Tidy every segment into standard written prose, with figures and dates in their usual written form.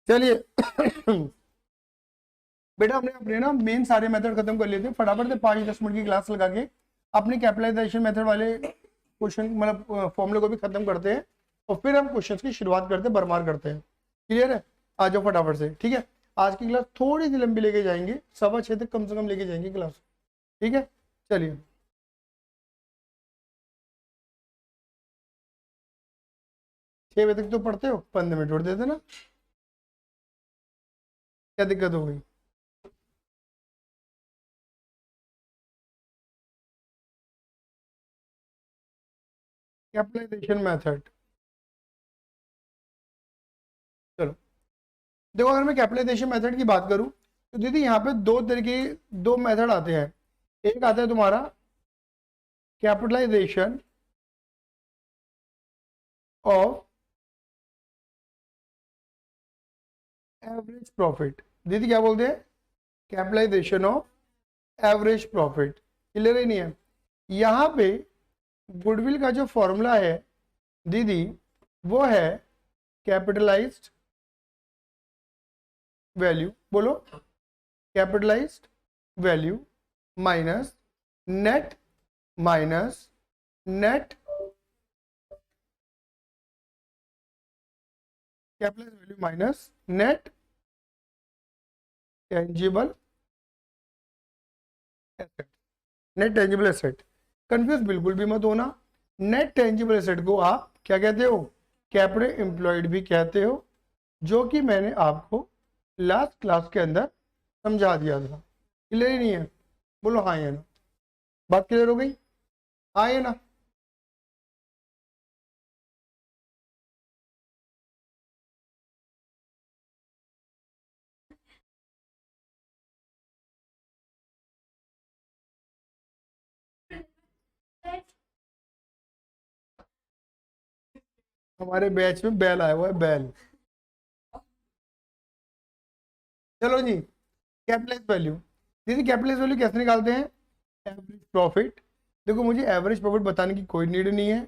चलिए बेटा हमने अपने ना मेन सारे मेथड खत्म कर लिए थे, फटाफट से 5-10 मिनट की क्लास लगा के अपने कैपिटलाइजेशन मेथड वाले क्वेश्चन मतलब फॉर्मूले को भी खत्म करते हैं और फिर हम क्वेश्चंस की शुरुआत करते हैं, बरमार करते हैं। क्लियर है? आ जाओ फटाफट से। ठीक है, आज की क्लास थोड़ी सी लंबी लेके जाएंगे, 6:15 तक कम से कम लेके जाएंगे क्लास। ठीक है, चलिए। छह बजे तक तो पढ़ते हो, 15 मिनट छोड़ देते ना, क्या दिक्कत हो गई? कैपिटलाइजेशन मेथड, चलो देखो, अगर मैं कैपिटलाइजेशन मेथड की बात करूं तो दीदी यहाँ पे दो तरीके, दो मेथड आते हैं। एक आता है तुम्हारा कैपिटलाइजेशन ऑफ एवरेज प्रॉफिट। दीदी क्या बोलते हैं? Capitalization of average profit. Clear ही नहीं है? यहाँ पे गुडविल का जो फॉर्मूला है दीदी वो है कैपिटलाइज्ड वैल्यू, बोलो capitalised value minus net capitalised value minus net tangible asset. Net tangible asset, confuse बिल्कुल भी मत होना। नेट टेंजिबल एसेट को आप क्या कहते हो? कैपिटल एम्प्लॉयड भी कहते हो, जो कि मैंने आपको लास्ट क्लास के अंदर समझा दिया था। क्लियर ही नहीं है? बोलो हाँ या ना। बात क्लियर हो गई? हाँ या ना? हमारे बैच में बैल आया हुआ है, बैल। चलो जी, कैपिटलाइज वैल्यू। दीदी कैपिटलाइज वैल्यू कैसे निकालते हैं? Average profit. देखो मुझे एवरेज प्रॉफिट बताने की कोई नीड नहीं है,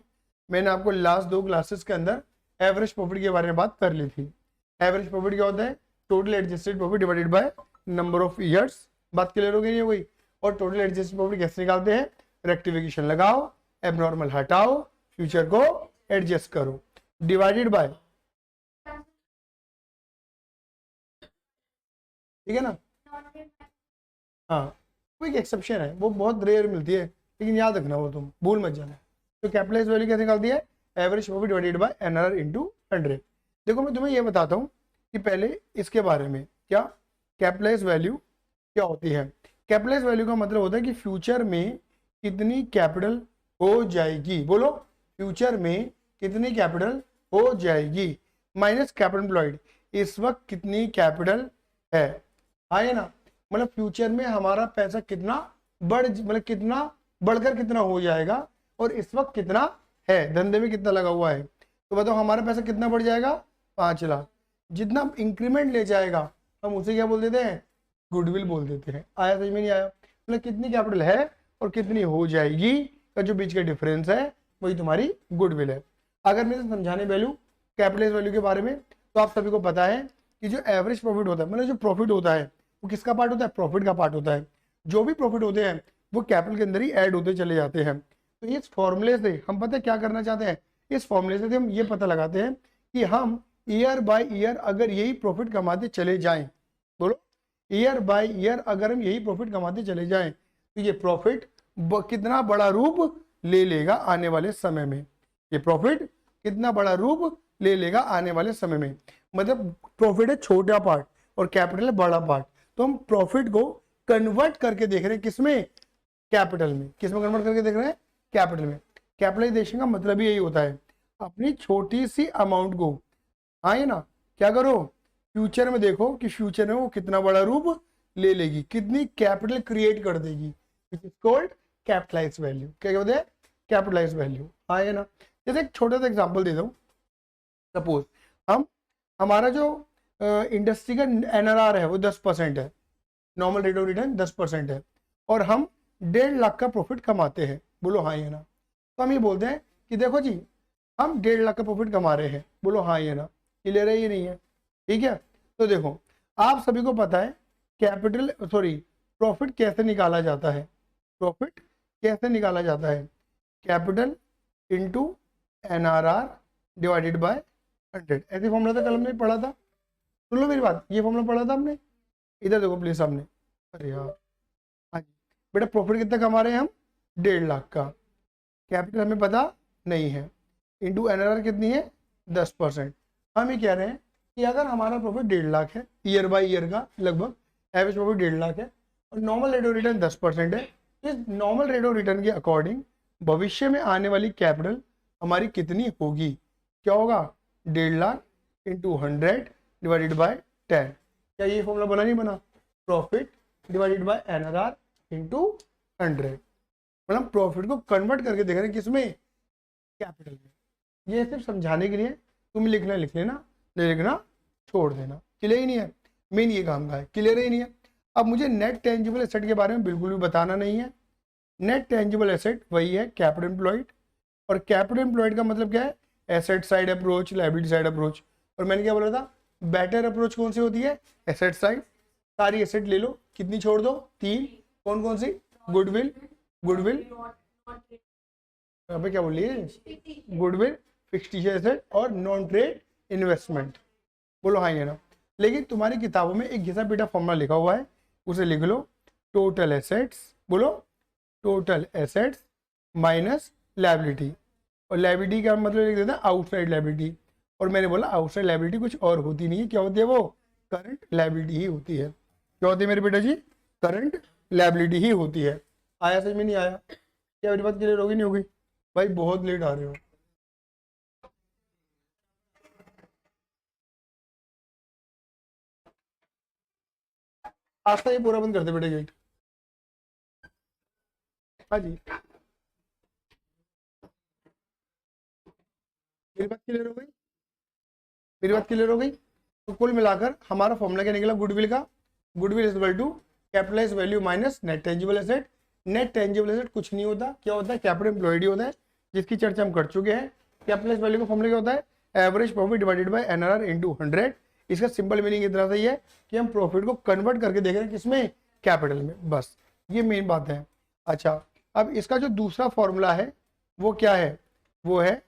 मैंने आपको लास्ट 2 क्लासेस के अंदर एवरेज प्रॉफिट के बारे में बात कर ली थी। एवरेज प्रॉफिट क्या होता है? Total adjusted profit divided by number of years. बात क्लियर हो गई नहीं हो गई? और टोटल एडजस्टेड प्रॉफिट कैसे निकालते हैं? रेक्टिफिकेशन लगाओ, एबनॉर्मल हटाओ, फ्यूचर को एडजस्ट करो, डिवाइडेड बाय। ठीक है ना? हाँ, कोई एक्सेप्शन है, वो बहुत रेयर मिलती है, लेकिन याद रखना, वो तुम भूल मत जाना। तो कैपिटलाइज वैल्यू कैसे निकालती है? Average profit divided by NR into 100। देखो मैं तुम्हें ये बताता हूँ कि पहले इसके बारे में क्या कैपिटलाइज वैल्यू क्या होती है। कैपिटलाइज वैल्यू का मतलब होता है कि फ्यूचर में कितनी कैपिटल हो जाएगी, बोलो फ्यूचर में कितनी कैपिटल हो जाएगी, माइनस कैपिटल एम्प्लॉयड, इस वक्त कितनी कैपिटल है। हाँ ना? मतलब फ्यूचर में हमारा पैसा कितना मतलब कितना बढ़कर कितना हो जाएगा, और इस वक्त कितना है, धंधे में कितना लगा हुआ है। तो बताओ हमारा पैसा कितना बढ़ जाएगा? 5 लाख। जितना इंक्रीमेंट ले जाएगा हम उसे क्या बोल देते हैं? गुडविल बोल देते हैं। आया समझ में नहीं आया? मतलब कितनी कैपिटल है और कितनी हो जाएगी का जो बीच का डिफरेंस है वही तुम्हारी गुडविल है। अगर मैं समझाने वैल्यू कैपिटलाइज वैल्यू के बारे में, तो आप सभी को पता है कि जो एवरेज प्रॉफिट होता है, मतलब जो प्रॉफिट होता है वो किसका पार्ट होता है? प्रॉफिट का पार्ट होता है। जो भी प्रॉफिट होते हैं वो कैपिटल के अंदर ही ऐड होते चले जाते हैं। तो इस फॉर्मूले से हम पता है क्या करना चाहते हैं? इस फॉर्मूले से हम ये पता लगाते हैं कि हम ईयर बाय ईयर अगर यही प्रॉफिट कमाते चले जाएं, बोलो ईयर बाय ईयर अगर हम यही प्रॉफिट कमाते चले जाएं तो ये प्रॉफिट कितना बड़ा रूप ले लेगा आने वाले समय में। ये प्रॉफिट कितना बड़ा रूप ले लेगा आने वाले समय में। मतलब प्रॉफिट है छोटा पार्ट और कैपिटल है बड़ा पार्ट, तो हम प्रॉफिट को कन्वर्ट करके देख रहे हैं किसमें? कैपिटल में। किसमें कन्वर्ट करके देख रहे हैं? कैपिटल में। कैपिटलाइजेशन का मतलब ही यही होता है, अपनी छोटी सी अमाउंट को, हाँ ना, क्या करो? फ्यूचर में देखो कि फ्यूचर में वो कितना बड़ा रूप ले लेगी, कितनी कैपिटल क्रिएट कर देगी, which is called capitalise value. क्या कहते हैं? Capitalise value. हाँ ना? जैसे एक छोटा सा एग्जांपल दे दूं, सपोज हमारा जो इंडस्ट्री का एनआरआर है वो 10% है, नॉर्मल रेट ऑफ रिटर्न 10% है, और हम 1.5 लाख का प्रॉफिट कमाते हैं, बोलो हाँ या ना? तो हम ये बोलते हैं कि देखो जी हम 1.5 लाख का प्रॉफिट कमा रहे हैं, बोलो हाँ या ना? क्लियर है ये नहीं है? ठीक है, तो देखो आप सभी को पता है प्रॉफिट कैसे निकाला जाता है। प्रॉफिट कैसे निकाला जाता है? Capital into NRR divided by 100। ऐसे फॉर्मूला था, कल हमने पढ़ा था। सुन लो मेरी बात, ये फॉर्मूला पढ़ा था हमने। इधर देखो प्लीज सामने। अरे यार, हाँ जी बेटा, प्रॉफिट कितना कमा रहे हैं हम? 1.5 लाख का। कैपिटल हमें पता नहीं है, इंटू NRR कितनी है? 10%। हम ये कह रहे हैं कि अगर हमारा प्रॉफिट 1.5 लाख है, ईयर बाय ईयर का लगभग एवरेज प्रॉफिट 1.5 लाख है, और नॉर्मल रेट ऑफ रिटर्न 10% है, तो इस नॉर्मल रेट ऑफ रिटर्न के अकॉर्डिंग भविष्य में आने वाली कैपिटल हमारी कितनी होगी? क्या होगा? 1.5 लाख इंटू 100 डिवाइडेड बाय 10। क्या ये फॉर्मूला बना? नहीं बना? Profit divided bye NRR into 100। मतलब प्रॉफिट को कन्वर्ट करके देख रहे हैं किसमें? कैपिटल में। ये सिर्फ समझाने के लिए, तुम लिखना लिख लेना, नहीं लिखना छोड़ देना। क्लियर ही नहीं है? मेन ये काम का है, क्लियर ही नहीं है। अब मुझे नेट टेंजिबल एसेट के बारे में बिल्कुल भी बताना नहीं है। नेट टेंजिबल एसेट वही है कैपिटल एम्प्लॉयड, और कैपिटल एम्प्लॉयड का मतलब क्या है? Asset side approach, liability side approach. और मैंने क्या बोला था? बेटर अप्रोच कौन सी होती है? Asset side. सारी एसेट ले लो, कितनी छोड़ दो? 3। कौन कौन सी? गुडविल, गुडविल यहाँ पे क्या बोल रही है? गुडविल, फिक्सड एसेट और नॉन ट्रेड इन्वेस्टमेंट। बोलो हाँ ये ना। लेकिन तुम्हारी किताबों में एक घिसा पीटा फॉर्मूला लिखा हुआ है, उसे लिख लो। टोटल एसेट्स, बोलो टोटल एसेट्स माइनस लायबिलिटी। और लायबिलिटी का मतलब लिख देना आउटसाइड लायबिलिटी। और मैंने बोला आउटसाइड लायबिलिटी कुछ और होती नहीं है। क्या होती है वो? करंट लायबिलिटी ही होती है। क्या होती है मेरे बेटा जी? करंट लायबिलिटी ही होती है। आया समझ में? नहीं आया? क्या मेरी बात क्लियर होगी नहीं होगी? भाई बहुत लेट आ रहे हो। आज तक ये पूरा बंद कर दे बेटे गेट। हाँ जी, मेरी बात क्लियर हो गई? मेरी बात क्लियर हो गई? तो कुल मिलाकर हमारा फॉर्मूला क्या निकला गुडविल का? Goodwill is equal to capitalise value minus net tangible asset. Net tangible asset कुछ नहीं होता, क्या होता है? कैपिटल एम्प्लॉयड ही होता है, जिसकी चर्चा हम कर चुके हैं। कैपिटलाइज वैल्यू का फॉर्मूला क्या होता है? Average profit divided bye NRR into 100। इसका सिंपल मीनिंग इस तरह से ही है कि हम प्रॉफिट को कन्वर्ट करके देख रहे हैं किसमें? कैपिटल में। बस ये मेन बात है। अच्छा, अब इसका जो दूसरा फॉर्मूला है वो क्या है? वो है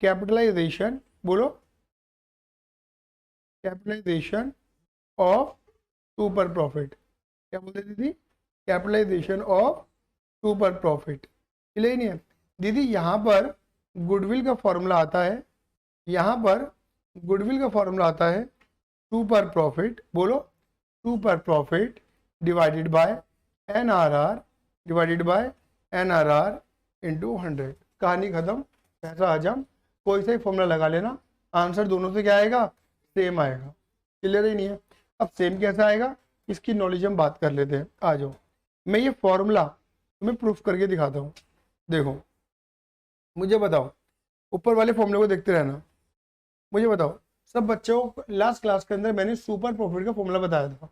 कैपिटलाइजेशन, बोलो कैपिटलाइजेशन ऑफ सुपर प्रॉफिट। क्या बोलते दीदी? Capitalisation of super profit. Clear नहीं है दीदी? यहाँ पर गुडविल का फॉर्मूला आता है, यहाँ पर गुडविल का फॉर्मूला आता है सुपर प्रॉफिट, बोलो super profit divided bye NRR divided by NRR into 100। कहानी खत्म, पैसा हजम। कोई सा ही फॉर्मूला लगा लेना, आंसर दोनों से क्या आएगा? सेम आएगा। क्लियर ही नहीं है? अब सेम कैसा आएगा इसकी नॉलेज हम बात कर लेते हैं। आ जाओ, मैं ये फॉर्मूला तुम्हें प्रूफ करके दिखाता हूँ। देखो मुझे बताओ, ऊपर वाले फॉर्मूले को देखते रहना। मुझे बताओ सब बच्चों को लास्ट क्लास के अंदर मैंने सुपर प्रॉफिट का फॉर्मूला बताया था,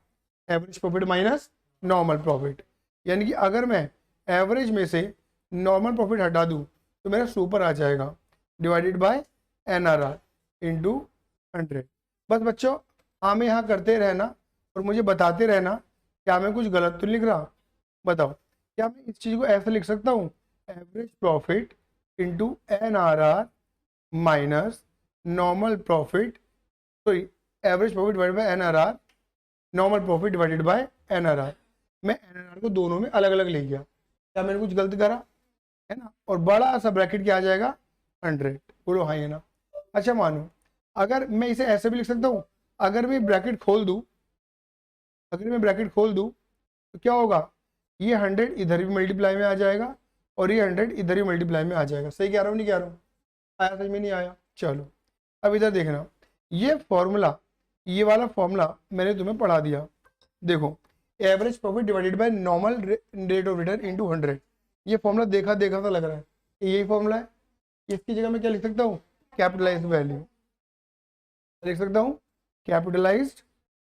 average profit minus normal profit. यानी कि अगर मैं एवरेज में से नॉर्मल प्रॉफिट हटा दूं तो मेरा सुपर आ जाएगा, डिवाइडेड बाय NRR इंटू 100। बस बच्चों हमें यहाँ करते रहना और मुझे बताते रहना क्या मैं कुछ गलत तो लिख रहा। बताओ क्या मैं इस चीज़ को ऐसे लिख सकता हूँ? Average profit into NRR minus normal profit, sorry average profit divided bye NRR, normal profit divided bye NRR। मैं NRR को दोनों में अलग अलग ले गया, क्या मैंने कुछ गलत करा? है ना? और बड़ा सा ब्रैकेट क्या आ जाएगा? 100। बोलो हाँ है ना? अच्छा मानो अगर मैं इसे ऐसे भी लिख सकता हूँ, अगर मैं ब्रैकेट खोल दूँ, अगर मैं ब्रैकेट खोल दूँ तो क्या होगा? ये 100 इधर भी मल्टीप्लाई में आ जाएगा और ये 100 इधर भी मल्टीप्लाई में आ जाएगा। सही कह रहा हूँ नहीं कह रहा हूँ? आया समझ में? नहीं आया? चलो अब इधर देखना, ये फॉर्मूला, ये वाला फॉर्मूला मैंने तुम्हें पढ़ा दिया। देखो average profit divided by normal rate of return into 100। ये फॉर्मूला देखा देखा सा लग रहा है, यही फॉर्मूला है। इसकी जगह मैं क्या लिख सकता हूँ? कैपिटलाइज्ड वैल्यू लिख सकता हूँ, कैपिटलाइज्ड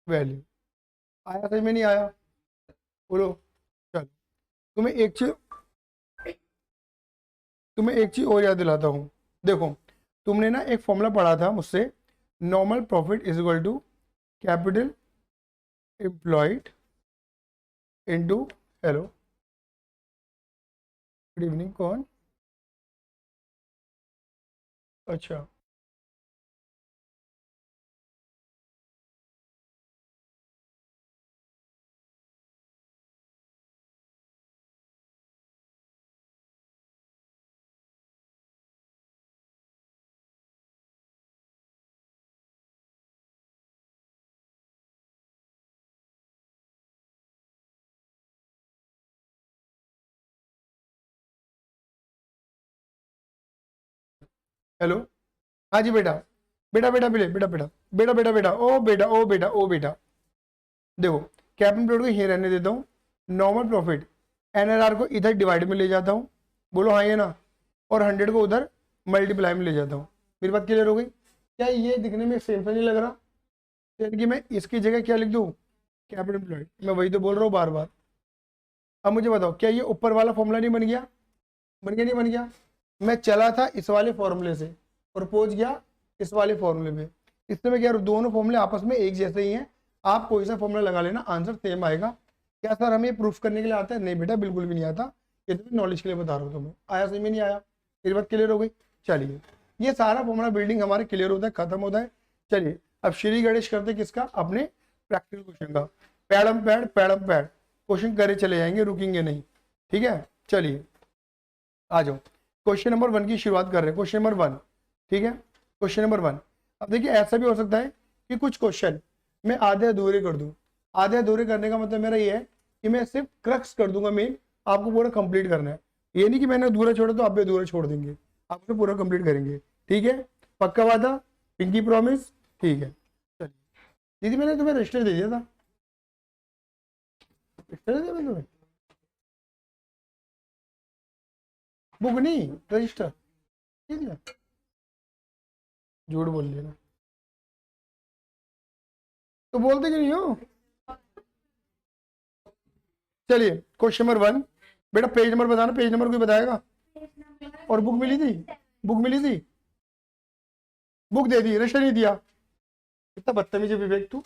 वैल्यू। आया समझ में? नहीं आया? बोलो। चलो तुम्हें एक चीज और याद दिलाता हूँ। देखो तुमने ना एक फॉर्मूला पढ़ा था मुझसे, normal profit is equal to capital employed into, hello good evening, कौन? अच्छा, हेलो, हाँ जी बेटा, बेटा बेटा बेटा बेटा बेटा बेटा बेटा बेटा ओ बेटा ओ बेटा ओ बेटा, देखो कैपिटल प्लॉट को यहीं रहने देता हूँ, नॉर्मल प्रॉफिट एनआरआर को इधर डिवाइड में ले जाता हूँ, बोलो हाँ ये ना, और 100 को उधर मल्टीप्लाई में ले जाता हूँ। मेरी बात क्लियर हो गई? क्या ये दिखने में सेम सा नहीं लग रहा? यानी कि मैं इसकी जगह क्या लिख दूँ, कैपिटल एम्प्लॉयड, मैं वही तो बोल रहा हूँ बार बार। अब मुझे बताओ क्या ये ऊपर वाला फॉर्मूला नहीं बन गया? बन गया नहीं बन गया? मैं चला था इस वाले फॉर्मूले से और पहुंच गया इस वाले फॉर्मूले में, इससे मैं क्या दोनों फॉर्मूले आपस में एक जैसे ही हैं, आप कोई सा फॉर्मूला लगा लेना आंसर सेम आएगा। क्या सर हमें प्रूफ करने के लिए आता है? नहीं बेटा बिल्कुल भी नहीं आता, ये तो नॉलेज के लिए बता रहा हूँ तुम्हें। आया समझ में नहीं आया? मेरी बात क्लियर हो गई? चलिए ये सारा फॉर्मूला बिल्डिंग हमारे क्लियर होता है, खत्म होता है। चलिए अब श्री गणेश करते किसका, अपने प्रैक्टिकल क्वेश्चन का। पैडम पैड क्वेश्चन करे चले जाएंगे, रुकेंगे नहीं, ठीक है? चलिए आ जाओ, क्वेश्चन नंबर 1 की शुरुआत कर रहे हैं, क्वेश्चन नंबर 1, ठीक है? क्वेश्चन नंबर 1, अब देखिए ऐसा भी हो सकता है कि कुछ क्वेश्चन मैं आधे अधूरे कर दूं। आधे अधूरे करने का मतलब मेरा ये है कि मैं सिर्फ क्रक्स कर दूंगा, मेन आपको पूरा कंप्लीट करना है। ये नहीं कि मैंने अधूरा छोड़ा तो आप भी अधूरा छोड़ देंगे, आप उसे पूरा कंप्लीट करेंगे, ठीक है? पक्का वादा, पिंकी प्रॉमिस, ठीक है? चलिए दीदी मैंने तुम्हें रजिस्टर दे दिया था, रजिस्टर दे दिया मैंने तुम्हें, बुक नहीं रजिस्टर दे दिया, झूठ बोल दिया ना, तो बोलते क्यों नहीं हो? चलिए क्वेश्चन नंबर 1, बेटा पेज नंबर बताना, पेज नंबर कोई बताएगा? और बुक मिली थी? बुक मिली थी? बुक दे दी, रजिस्टर नहीं दिया? कितना बदतमीज है विवेक तू।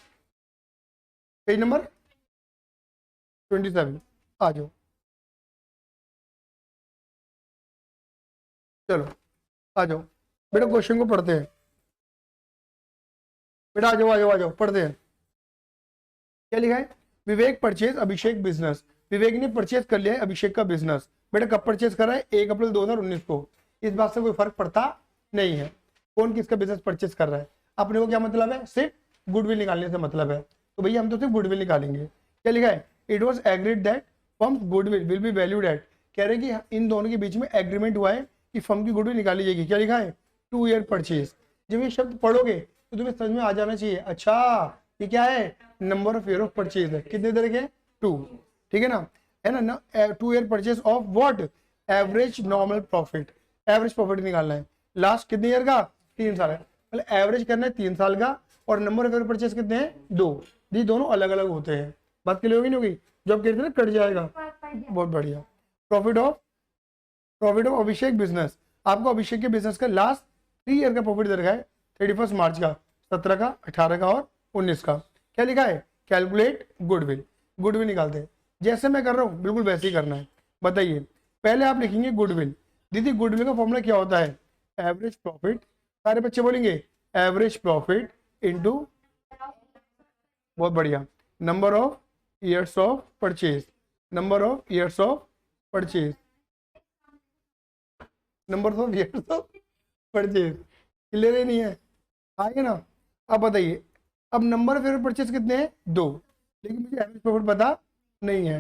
पेज नंबर 27, आ जाओ, चलो आ जाओ बेटा, क्वेश्चन को पढ़ते हैं। बेटा आ जाओ आ जाओ आ जाओ, पढ़ते हैं। क्या लिखा है? विवेक परचेज अभिषेक बिजनेस, विवेक ने परचेज कर लिया है अभिषेक का बिजनेस। बेटा कब परचेज करा है? 1 अप्रैल 2019 को। इस बात से कोई फर्क पड़ता नहीं है कौन किसका बिजनेस परचेज कर रहा है, अपने को क्या मतलब है, सिर्फ गुडविल निकालने से मतलब है, तो भैया हम तो सिर्फ गुडविल निकालेंगे। क्या लिखा है? It was agreed that firm goodwill will be valued at, कह रहे हैं कि इन दोनों के बीच में एग्रीमेंट हुआ है कि फर्म की गुडविल निकाली जाएगी। क्या लिखा है? 2 ईयर परचेज। जब ये शब्द पढ़ोगे तो तुम्हें समझ में आ जाना चाहिए, अच्छा ये क्या है, number of year of purchase है, कितने तरह के? 2, ठीक है ना 2 year purchase of what, average normal profit, average profit निकालना है। लास्ट कितने ईयर का? 3 साल है, मतलब एवरेज करना है 3 साल का, और नंबर ऑफ ईयर परचेज कितने हैं? 2। ये दोनों अलग अलग होते हैं, बात क्लियर होगी नहीं होगी? जब कहते हैं ना कट जाएगा, बहुत बढ़िया। प्रॉफिट ऑफ अभिषेक बिजनेस, आपको अभिषेक के बिजनेस का लास्ट 3 ईयर का प्रॉफिट दे रखा है, 31 मार्च का, 17 का, 18 का और 19 का। क्या लिखा है? कैलकुलेट गुडविल, गुडविल निकालते हैं, जैसे मैं कर रहा हूँ बिल्कुल वैसे ही करना है। बताइए पहले आप लिखेंगे गुडविल। दीदी गुडविल का फॉर्मूला क्या होता है? एवरेज प्रॉफिट, सारे बच्चे बोलेंगे एवरेज प्रॉफिट इनटू, बहुत बढ़िया, number of years of purchase, number of years of purchase, number of years of purchase. Clear ही नहीं है? आगे ना, अब बताइए, अब नंबर ऑफ परचेज कितने हैं? 2, लेकिन मुझे एवरेज प्रॉफिट पता नहीं है।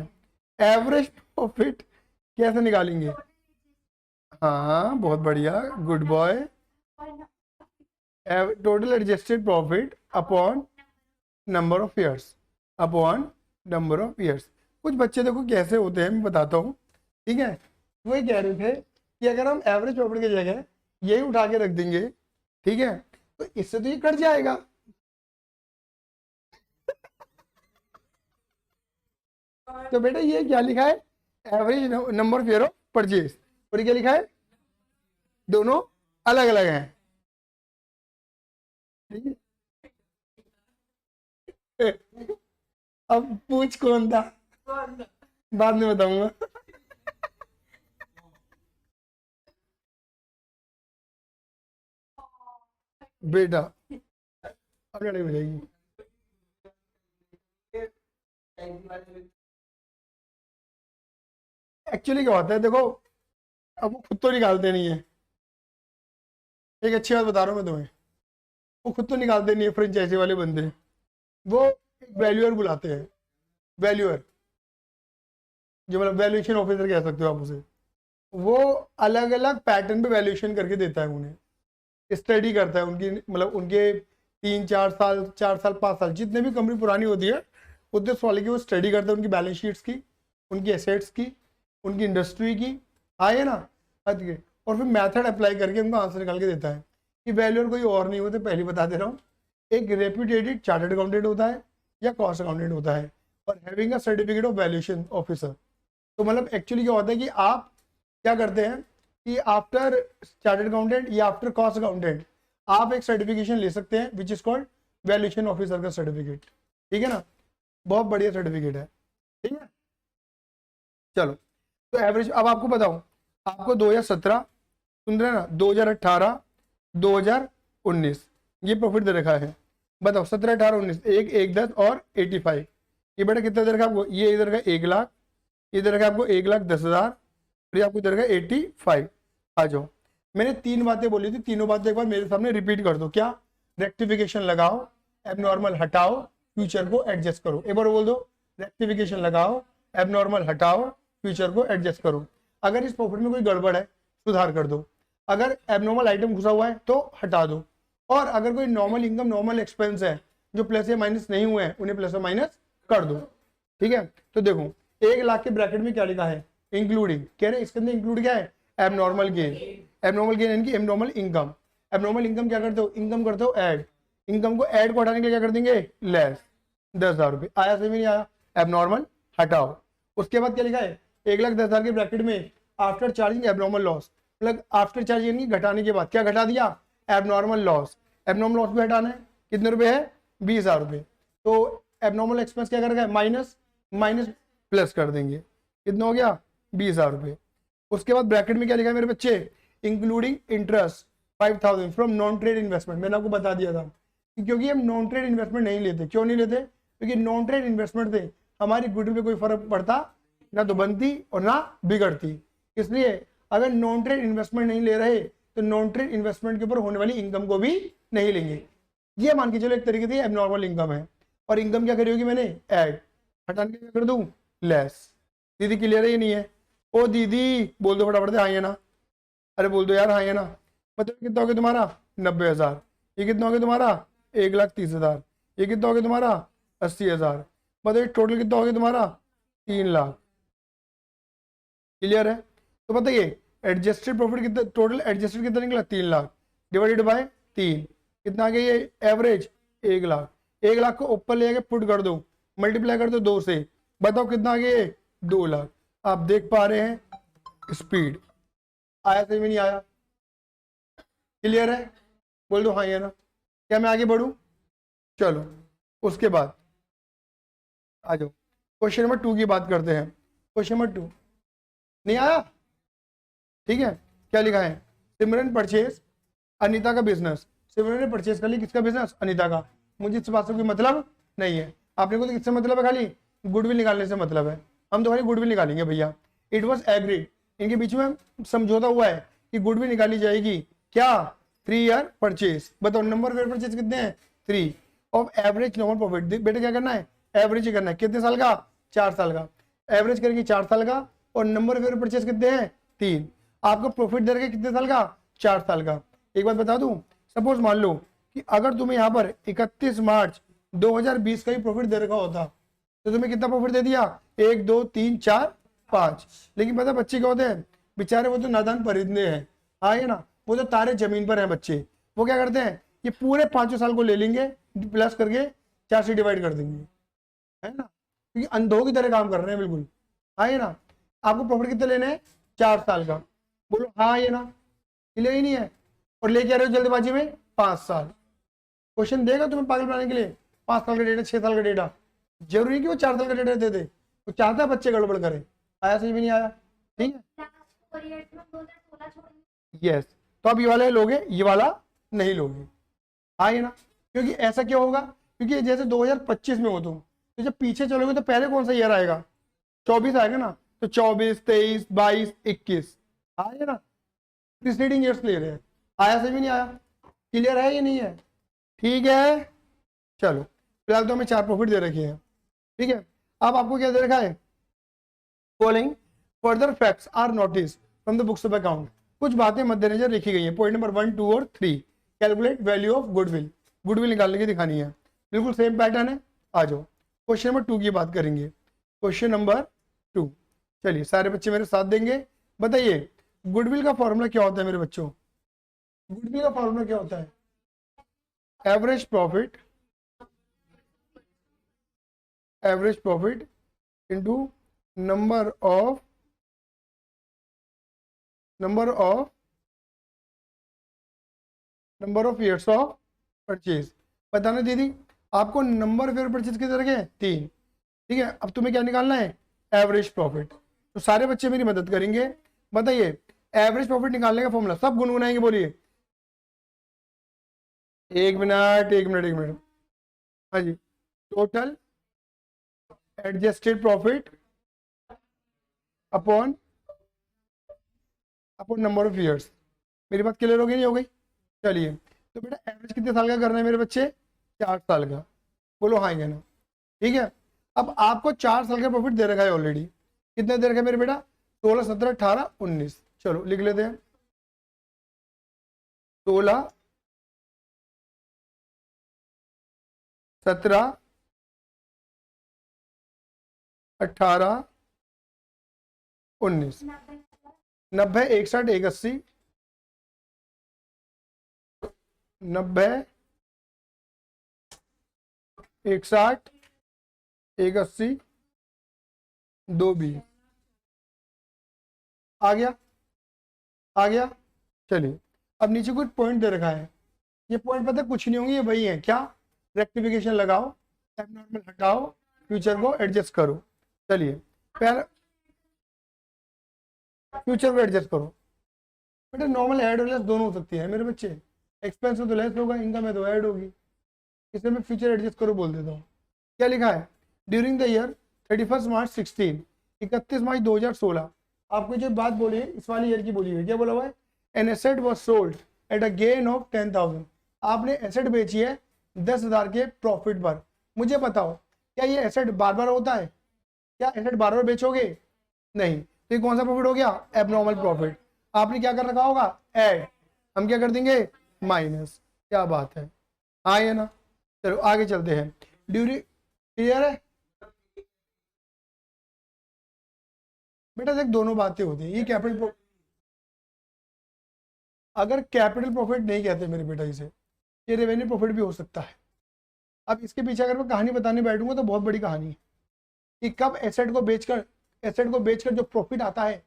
एवरेज प्रॉफिट कैसे निकालेंगे? हाँ बहुत बढ़िया, good boy. Total adjusted profit upon number of years, upon number of years. कुछ बच्चे देखो कैसे होते हैं, मैं बताता हूँ, ठीक है? वो ये कह रहे थे कि अगर हम एवरेज प्रॉफिट की जगह यही उठा के रख देंगे, ठीक है, तो इससे तो ये कट जाएगा। तो बेटा ये क्या लिखा है? Average number of year of purchase, और ये क्या लिखा है? दोनों अलग अलग हैं, ठीक है? अब पूछ कौन था, बाद में बताऊंगा। बेटा अब लड़ाई हो जाएगी। एक्चुअली क्या होता है देखो, अब वो खुद तो निकालते नहीं है। एक अच्छी बात बता रहा हूँ मैं तुम्हें, वो खुद तो निकालते नहीं है फ्रेंचाइजी वाले बंदे। वो एक वैल्यूअर बुलाते हैं, वैल्यूअर, जो मतलब वैल्यूएशन ऑफिसर कह सकते हो आप उसे। वो अलग अलग पैटर्न पे वैल्यूएशन करके देता है उन्हें, स्टडी करता है उनकी, मतलब उनके 3 4 साल, 4 साल 5 साल जितने भी कंपनी पुरानी होती है उतने साल की वो स्टडी करता है, उनकी बैलेंस शीट्स की, उनकी एसेट्स की, उनकी इंडस्ट्री की, आए ना हद के, और फिर मेथड अप्लाई करके उनको आंसर निकाल के देता है। कि वैल्यूअर कोई और नहीं होते, पहले बता दे रहा हूँ, एक रेप्यूटेड चार्टर्ड अकाउंटेंट होता है या कॉस्ट अकाउंटेंट होता है, और having a certificate of valuation officer. तो मतलब एक्चुअली क्या होता है कि आप क्या करते हैं कि आफ्टर चार्टर्ड अकाउंटेंट या आफ्टर कॉस्ट अकाउंटेंट आप एक सर्टिफिकेशन ले सकते हैं विच इज कॉल्ड वैल्यूएशन ऑफिसर का सर्टिफिकेट। ठीक है ना, बहुत बढ़िया सर्टिफिकेट है। ठीक है, चलो तो एवरेज अब आपको बताऊं, आपको 2017 सुन रहे हैं ना, 2018 2019 ये प्रॉफिट दे रखा है। बताओ 17 18 19 एक 1 10 और 85, ये बेटा कितना दे रखा आपको, ये इधर का 1 लाख, इधर का आपको 1,10,000, फिर आपको इधर का 85। आ जाओ, मैंने 3 बातें बोली थी, तीनों बातें एक बार मेरे सामने रिपीट कर दो। क्या? रेक्टिफिकेशन लगाओ, एबनॉर्मल हटाओ, फ्यूचर को एडजस्ट करो। एक बार बोल दो, रेक्टिफिकेशन लगाओ, एबनॉर्मल हटाओ, फ्यूचर को एडजस्ट करो। अगर इस प्रॉफिट में कोई गड़बड़ है सुधार कर दो, अगर एबनॉर्मल आइटम घुसा हुआ है तो हटा दो, और अगर कोई नॉर्मल इनकम नॉर्मल एक्सपेंस है जो प्लस या माइनस नहीं हुए हैं उन्हें प्लस या माइनस कर दो। ठीक है, तो देखो 1 लाख के ब्रैकेट में क्या लिखा है, इंक्लूडिंग, कह रहे इसके अंदर इंक्लूड क्या है, एबनॉर्मल गेन। एबनॉर्मल गेन यानी कि एबनॉर्मल इनकम। एबनॉर्मल इनकम क्या करते हो, इनकम करते हो ऐड, इनकम को ऐड को हटाने के लिए क्या कर देंगे, लेस 10,000 रुपये। आया सही में नहीं आया, एबनॉर्मल हटाओ। उसके बाद क्या लिखा है, 1,10,000 के ब्रैकेट में आफ्टर चार्जिंग एबनॉर्मल लॉस, मतलब आफ्टर चार्ज यानी घटाने के बाद क्या घटा दिया, एबनॉर्मल लॉस। एबनॉर्मल लॉस भी हटाना है, कितने रुपए है, 20,000 रुपये। तो एबनॉर्मल एक्सपेंस क्या करेगा, माइनस माइनस प्लस कर देंगे, कितना हो गया, 20,000 रुपये। उसके बाद ब्रैकेट में क्या लिखा है मेरे बच्चे, including interest 5,000 from non trade investment. मैंने आपको बता दिया था कि क्योंकि हम नॉन ट्रेड इन्वेस्टमेंट नहीं लेते। क्यों नहीं लेते, क्योंकि नॉन ट्रेड इन्वेस्टमेंट से हमारी गुडविल पे कोई फर्क पड़ता ना, तो बनती और ना बिगड़ती। इसलिए अगर नॉन ट्रेड इन्वेस्टमेंट नहीं ले रहे तो नॉन ट्रेड इन्वेस्टमेंट के ऊपर होने वाली इनकम को भी नहीं लेंगे। ये मान के चलो एक तरीके से एबनॉर्मल इनकम है, और इनकम क्या करी होगी मैंने, ऐड, हटाने के लिए कर दूं लेस। दीदी क्लियर है ये नहीं है, ओ दीदी बोल दो फटाफट से, हाँ या ना, अरे बोल दो यार हाँ या ना। मतलब कितना हो गया तुम्हारा, 90,000। ये कितना हो गया तुम्हारा, 1,30,000। ये कितना हो गया तुम्हारा, 80,000। मतलब टोटल कितना हो गया तुम्हारा, 3 लाख। क्लियर है, तो बताइए एडजस्टेड प्रॉफिट कितना, टोटल एडजस्टेड कितना निकला, 3 लाख डिवाइडेड बाय 3, कितना आ गया ये एवरेज, 1 लाख। 1 लाख को ऊपर ले आके पुट कर दो, मल्टीप्लाई कर दो 2 से, बताओ कितना आ गया, 2 लाख। आप देख पा रहे हैं स्पीड, आया सही में नहीं आया, क्लियर है, बोल दो हाँ या ना। क्या मैं आगे बढ़ू, चलो उसके बाद आ जाओ क्वेश्चन नंबर 2 की बात करते हैं। क्वेश्चन नंबर 2 नहीं आया, ठीक है, क्या लिखा है, सिमरन परचेज अनीता का बिजनेस। सिमरन ने परचेज कर ली किसका बिजनेस, अनीता का। मुझे इस बात से कोई मतलब नहीं है, आपने को तो किससे मतलब है, खाली गुडविल निकालने से मतलब है। हम तो खाली गुडविल निकालेंगे भैया। इट वॉज एग्रीड, इनके बीच में समझौता हुआ है कि गुडविल निकाली जाएगी, क्या, 3 ईयर परचेज। बताओ नंबर ऑफ परचेज कितने हैं, 3 ऑफ एवरेज नॉर्मल प्रॉफिट। बेटे क्या करना है, एवरेज ही करना है, कितने साल का, 4 साल का। एवरेज करेंगे 4 साल का, और नंबर ऑफ परचेज कितने हैं, 3। आपको प्रॉफिट दे रखे कितने साल का, 4 साल का। एक बात बता दूं, सपोज मान लो कि अगर तुम्हें यहाँ पर 31 मार्च 2020 का ही प्रॉफिट दे रखा होता तो तुम्हें कितना प्रॉफिट दे दिया, 1 2 3 4 5। लेकिन पता बच्चे क्या होते हैं बेचारे, वो तो नादान परिंदे हैं, आए ना, वो तो तारे जमीन पर हैं बच्चे। वो क्या करते हैं, ये पूरे 5 साल को ले लेंगे, प्लस करके 4 से डिवाइड कर देंगे, है ना, क्योंकि अंधों की तरह काम कर रहे हैं बिल्कुल, आए ना। आपको प्रॉफिट कितने लेने हैं, 4 साल का, बोलो हाँ ये ना, क्लियर ही नहीं है, और लेके आ रहे हो जल्दबाजी में 5 साल। क्वेश्चन देगा तुम्हें पागल बनाने के लिए, 5 साल का डेटा, 6 साल का डेटा, जरूरी नहीं कि वो 4 साल का डेटा दे दे, वो चाहता है बच्चे गड़बड़ करें। आया समझ में नहीं आया? ठीक है, यस। तो अब ये वाला लोगे, ये वाला नहीं लोगे, आगे ना, क्योंकि ऐसा क्या होगा, क्योंकि जैसे 2025 में हो तुम, तो जब पीछे चलोगे तो पहले कौन सा ईयर आएगा, 24 आएगा ना, तो 24, 23, 22, 21 आएगा ना, प्रीसीडिंग ईयर्स ले रहे हैं। आया सही भी नहीं आया? क्लियर है या नहीं है? ठीक है, चलो फिलहाल तो हमें 4 प्रॉफिट दे रखे हैं, ठीक है। अब आपको क्या दे रखा है, following further facts are notice from the books of account, कुछ बातें मद्देनजर लिखी गई है। पॉइंट नंबर 1, 2 और 3, calculate value of goodwill, goodwill निकालने की दिखानी है, बिल्कुल सेम पैटर्न है। आ जाओ क्वेश्चन नंबर 2 की बात करेंगे, क्वेश्चन नंबर 2। चलिए सारे बच्चे मेरे साथ देंगे, बताइए गुडविल का फॉर्मूला क्या होता है मेरे बच्चों, गुडविल का फॉर्मूला क्या होता है, average profit, average profit into number of years of purchase. बताना दीदी, आपको नंबर ऑफ ईयर परचेज कितने रखे हैं, 3, ठीक है। अब तुम्हें क्या निकालना है, एवरेज प्रॉफिट। तो सारे बच्चे मेरी मदद करेंगे, बताइए एवरेज प्रॉफिट निकालने का फॉर्मूला, सब गुनगुनाएंगे, बोलिए। एक मिनट एक मिनट एक मिनट, हाँ जी, total adjusted profit upon number of years. मेरी बात क्लियर हो गई नहीं हो गई? चलिए, तो बेटा एवरेज कितने साल का करना है मेरे बच्चे, 4 साल का, बोलो हाँ या ना, ठीक है। अब आपको 4 साल का प्रॉफिट दे रखा है ऑलरेडी, कितने दे रखा है मेरे बेटा, 16, 17, 18, 19, चलो लिख लेते हैं, 16, 17, 18, 19, 90, 61, 81, 90, 61, 81, 220 आ गया, आ गया। चलिए अब नीचे कुछ पॉइंट दे रखा है, ये पॉइंट पता है कुछ नहीं होंगे, ये वही है, क्या, रेक्टिफिकेशन लगाओ, एबनॉर्मल हटाओ, फ्यूचर को एडजस्ट करो। चलिए पहले फ्यूचर को एडजस्ट करो, बेटा नॉर्मल ऐड और लेस दोनों हो सकती है मेरे बच्चे, एक्सपेंस में तो लेस होगा, इनकम में तो ऐड होगी, इसलिए मैं फ्यूचर एडजस्ट करो बोल देता हूँ। क्या लिखा है, ड्यूरिंग द ईयर 31 मार्च 16, 31 मार्च 2016, आपको जो बात बोली है इस वाली ईयर की बोली है, क्या बोला हुआ है, an asset was sold at a gain of 10,000, आपने एसेट बेची है 10,000 के प्रॉफिट पर। मुझे बताओ क्या ये एसेट बार बार होता है, क्या एसेट बार बार बेचोगे, नहीं, तो ये कौन सा प्रॉफिट हो गया, एबनॉर्मल प्रॉफिट। आपने क्या कर रखा होगा, ऐड, हम क्या कर देंगे, माइनस। क्या बात है, हाँ ये ना। चलो आगे चलते हैं, ड्यूरिंग, क्लियर है बेटा, देख दोनों बातें होती हैं, ये कैपिटल, अगर कैपिटल प्रॉफिट नहीं कहते मेरे बेटा इसे, ये रेवेन्यू प्रॉफिट भी हो सकता है। अब इसके पीछे अगर मैं कहानी बताने बैठूंगा तो बहुत बड़ी कहानी है, कि कब एसेट को बेचकर जो प्रॉफिट आता है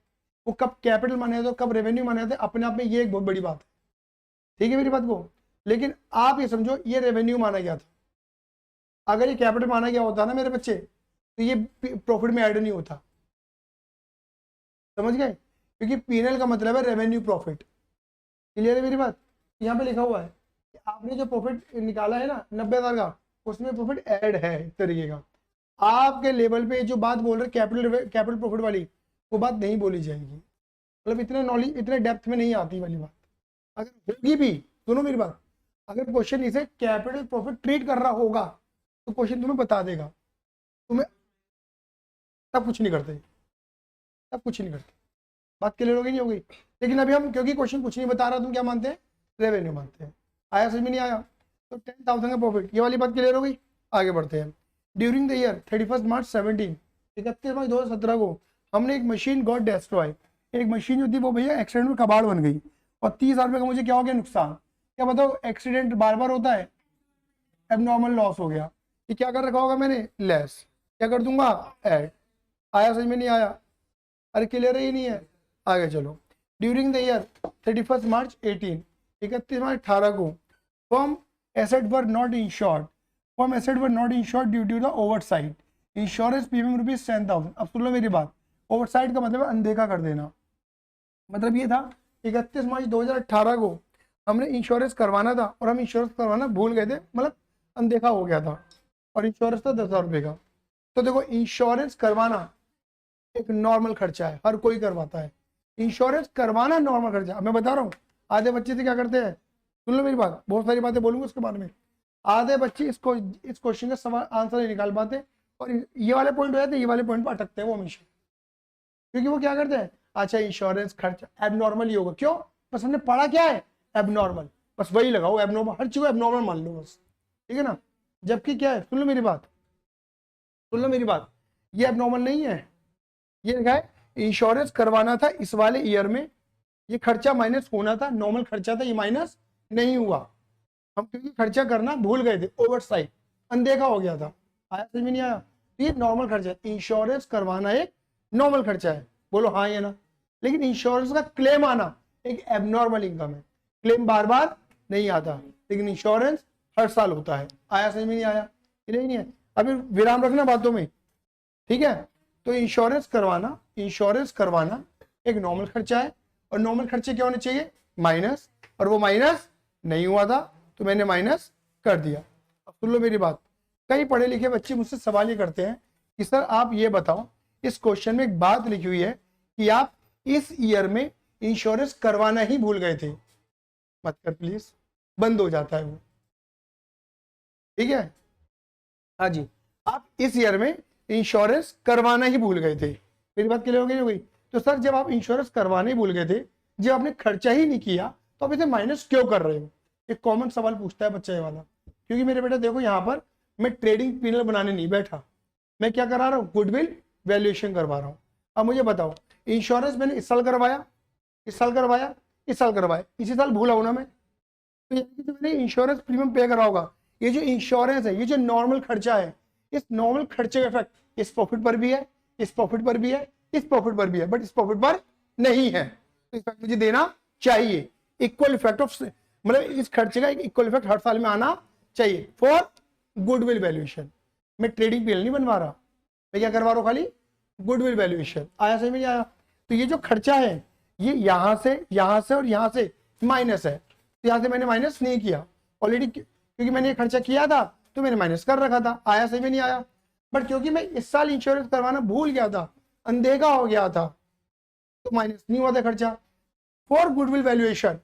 वो कब कैपिटल माना जाता है, कब रेवेन्यू माना जाता है, अपने आप में ये एक बहुत बड़ी बात है, ठीक है मेरी बात को। लेकिन आप ये समझो ये रेवेन्यू माना गया था, अगर ये कैपिटल माना गया होता ना मेरे बच्चे, तो ये प्रॉफिट में ऐड नहीं होता, समझ गए, क्योंकि पीएनएल का मतलब है रेवेन्यू प्रॉफिट। क्लियर है मेरी बात, यहाँ पे लिखा हुआ है कि आपने जो प्रॉफिट निकाला है ना 90,000 का, उसमें प्रॉफिट ऐड है एक तरीके का। आपके लेवल पे जो बात बोल रहे कैपिटल प्रॉफिट वाली, वो बात नहीं बोली जाएगी, मतलब इतने नॉलेज, इतने डेप्थ में नहीं आती वाली बात, अगर होगी भी, सुनो मेरी बात, अगर क्वेश्चन इसे कैपिटल प्रॉफिट ट्रीट कर रहा होगा तो क्वेश्चन तुम्हें बता देगा, तुम्हें तब कुछ नहीं करते, तब कुछ नहीं करते, बात क्लियर हो गई नहीं हो गई। लेकिन अभी हम क्योंकि क्वेश्चन कुछ नहीं बता रहा, तुम क्या मानते हैं, रेवेन्यू मानते हैं। आया समझ में नहीं आया, तो 10,000 का प्रॉफिट, ये वाली बात क्लियर हो गई। आगे बढ़ते हैं, ड्यूरिंग द ईयर 31 मार्च 17, 31 मार्च 2017 को हमने एक मशीन गॉट डेस्ट्रॉय, एक मशीन जो थी वो भैया एक्सीडेंट में कबाड़ बन गई, और 30,000 रुपये का मुझे क्या हो गया नुकसान। क्या बताओ, एक्सीडेंट बार बार होता है, एबनॉर्मल लॉस हो गया, ये क्या कर रखा होगा मैंने, लेस, क्या कर दूंगा, ऐड। आया समझ में नहीं आया, अरे क्लियर ही नहीं है। आगे चलो, during the year 31 March 18, 31 March 18 को firm asset were not insured, firm asset were not insured due to the oversight, insurance premium rupees 10,000। अब सुन लो मेरी बात, ओवरसाइट का मतलब है अनदेखा कर देना। मतलब ये था 31 मार्च 2018 को हमने इंश्योरेंस करवाना था और हम इंश्योरेंस करवाना भूल गए थे, मतलब अनदेखा हो गया था, और इंश्योरेंस था 10,000 रुपये का। तो देखो इंश्योरेंस करवाना एक नॉर्मल खर्चा है, हर कोई करवाता है। इंश्योरेंस करवाना नॉर्मल खर्चा। अब मैं बता रहा हूँ आधे बच्चे से क्या करते हैं, सुन लो मेरी बात, बहुत सारी बातें बोलूंगा उसके बारे में। आधे बच्चे इसको इस क्वेश्चन का सवाल आंसर नहीं निकाल पाते और ये वाले पॉइंट हो जाते हैं, ये वाले पॉइंट पर अटकते हैं वो हमेशा। क्योंकि वो क्या करते हैं, अच्छा इंश्योरेंस खर्चा एबनॉर्मल ही होगा, क्यों, बस हमने पढ़ा क्या है, एबनॉर्मल, बस वही लगाओ एबनॉर्मल, हर चीज को एबनॉर्मल मान लो बस, ठीक है ना। जबकि क्या है, सुन लो मेरी बात, सुन लो मेरी बात, ये एबनॉर्मल नहीं है। ये लिखा है इंश्योरेंस करवाना था इस वाले ईयर में, ये खर्चा माइनस होना था, नॉर्मल खर्चा था, ये माइनस नहीं हुआ। हम क्योंकि खर्चा करना भूल गए थे, ओवरसाइट, अनदेखा हो गया था। आया समझ में नहीं आया, ये नॉर्मल खर्चा है। इंश्योरेंस करवाना एक नॉर्मल खर्चा है, बोलो हाँ या ना। लेकिन इंश्योरेंस का क्लेम आना एक एबनॉर्मल इनकम है। क्लेम बार बार नहीं आता, लेकिन इंश्योरेंस हर साल होता है। आया समझ में नहीं आया, नहीं है। अभी विराम रखना बातों में, ठीक है। तो इंश्योरेंस करवाना एक नॉर्मल खर्चा है, और नॉर्मल खर्चे क्या होने चाहिए, माइनस, और वो माइनस नहीं हुआ था तो मैंने माइनस कर दिया। अब सुन लो मेरी बात, कई पढ़े लिखे बच्चे मुझसे सवाल ये करते हैं कि सर आप ये बताओ, इस क्वेश्चन में एक बात लिखी हुई है कि आप इस ईयर में इंश्योरेंस करवाना ही भूल गए थे। मत कर प्लीज, बंद हो जाता है वो, ठीक है। हाँ जी, आप इस ईयर में इंश्योरेंस करवाना ही भूल गए थे। मेरी बात क्लियर हो गई नहीं हुई? तो सर जब आप इंश्योरेंस करवाने ही भूल गए थे, जब आपने खर्चा ही नहीं किया, तो आप इसे माइनस क्यों कर रहे हो? एक कॉमन सवाल पूछता है बच्चा ये वाला। क्योंकि मेरे बेटा देखो, यहाँ पर मैं ट्रेडिंग पीनल बनाने नहीं बैठा, मैं क्या करा रहा हूँ, गुडविल वैल्यूएशन करवा रहा हूँ। अब मुझे बताओ, इंश्योरेंस मैंने इस साल करवाया, इस साल करवाया, इस साल करवाया, इसी साल भूला हूं ना मैं, तो जो मैंने इंश्योरेंस प्रीमियम पे करा होगा, ये जो इंश्योरेंस है, ये जो नॉर्मल खर्चा है, इस नॉर्मल खर्चे का इफेक्ट इस प्रॉफिट पर भी है, इस प्रॉफिट पर भी है, इस प्रॉफिट पर भी है, बट इस प्रॉफिट पर नहीं है। तो इफेक्ट मुझे देना चाहिए, इक्वल इफेक्ट ऑफ, मतलब इस खर्चे का एक इक्वल इफेक्ट हर साल में आना चाहिए फॉर गुडविल वैल्यूएशन। मैं ट्रेडिंग पीएल नहीं बनवा रहा, मैं क्या करवा रहा हूँ, खाली गुडविल वैल्यूएशन। आया समझ में आया? तो ये जो खर्चा है, ये यहां से और यहां से माइनस है, तो यहां से मैंने माइनस नहीं किया ऑलरेडी, क्योंकि मैंने ये खर्चा किया था तो मैंने माइनस कर रखा था। आया समझ में नहीं आया? बट क्योंकि मैं इस साल इंश्योरेंस करवाना भूल गया था, अनदेखा हो गया था, तो माइनस नहीं हुआ था खर्चा फॉर गुडविल वैल्यूएशन।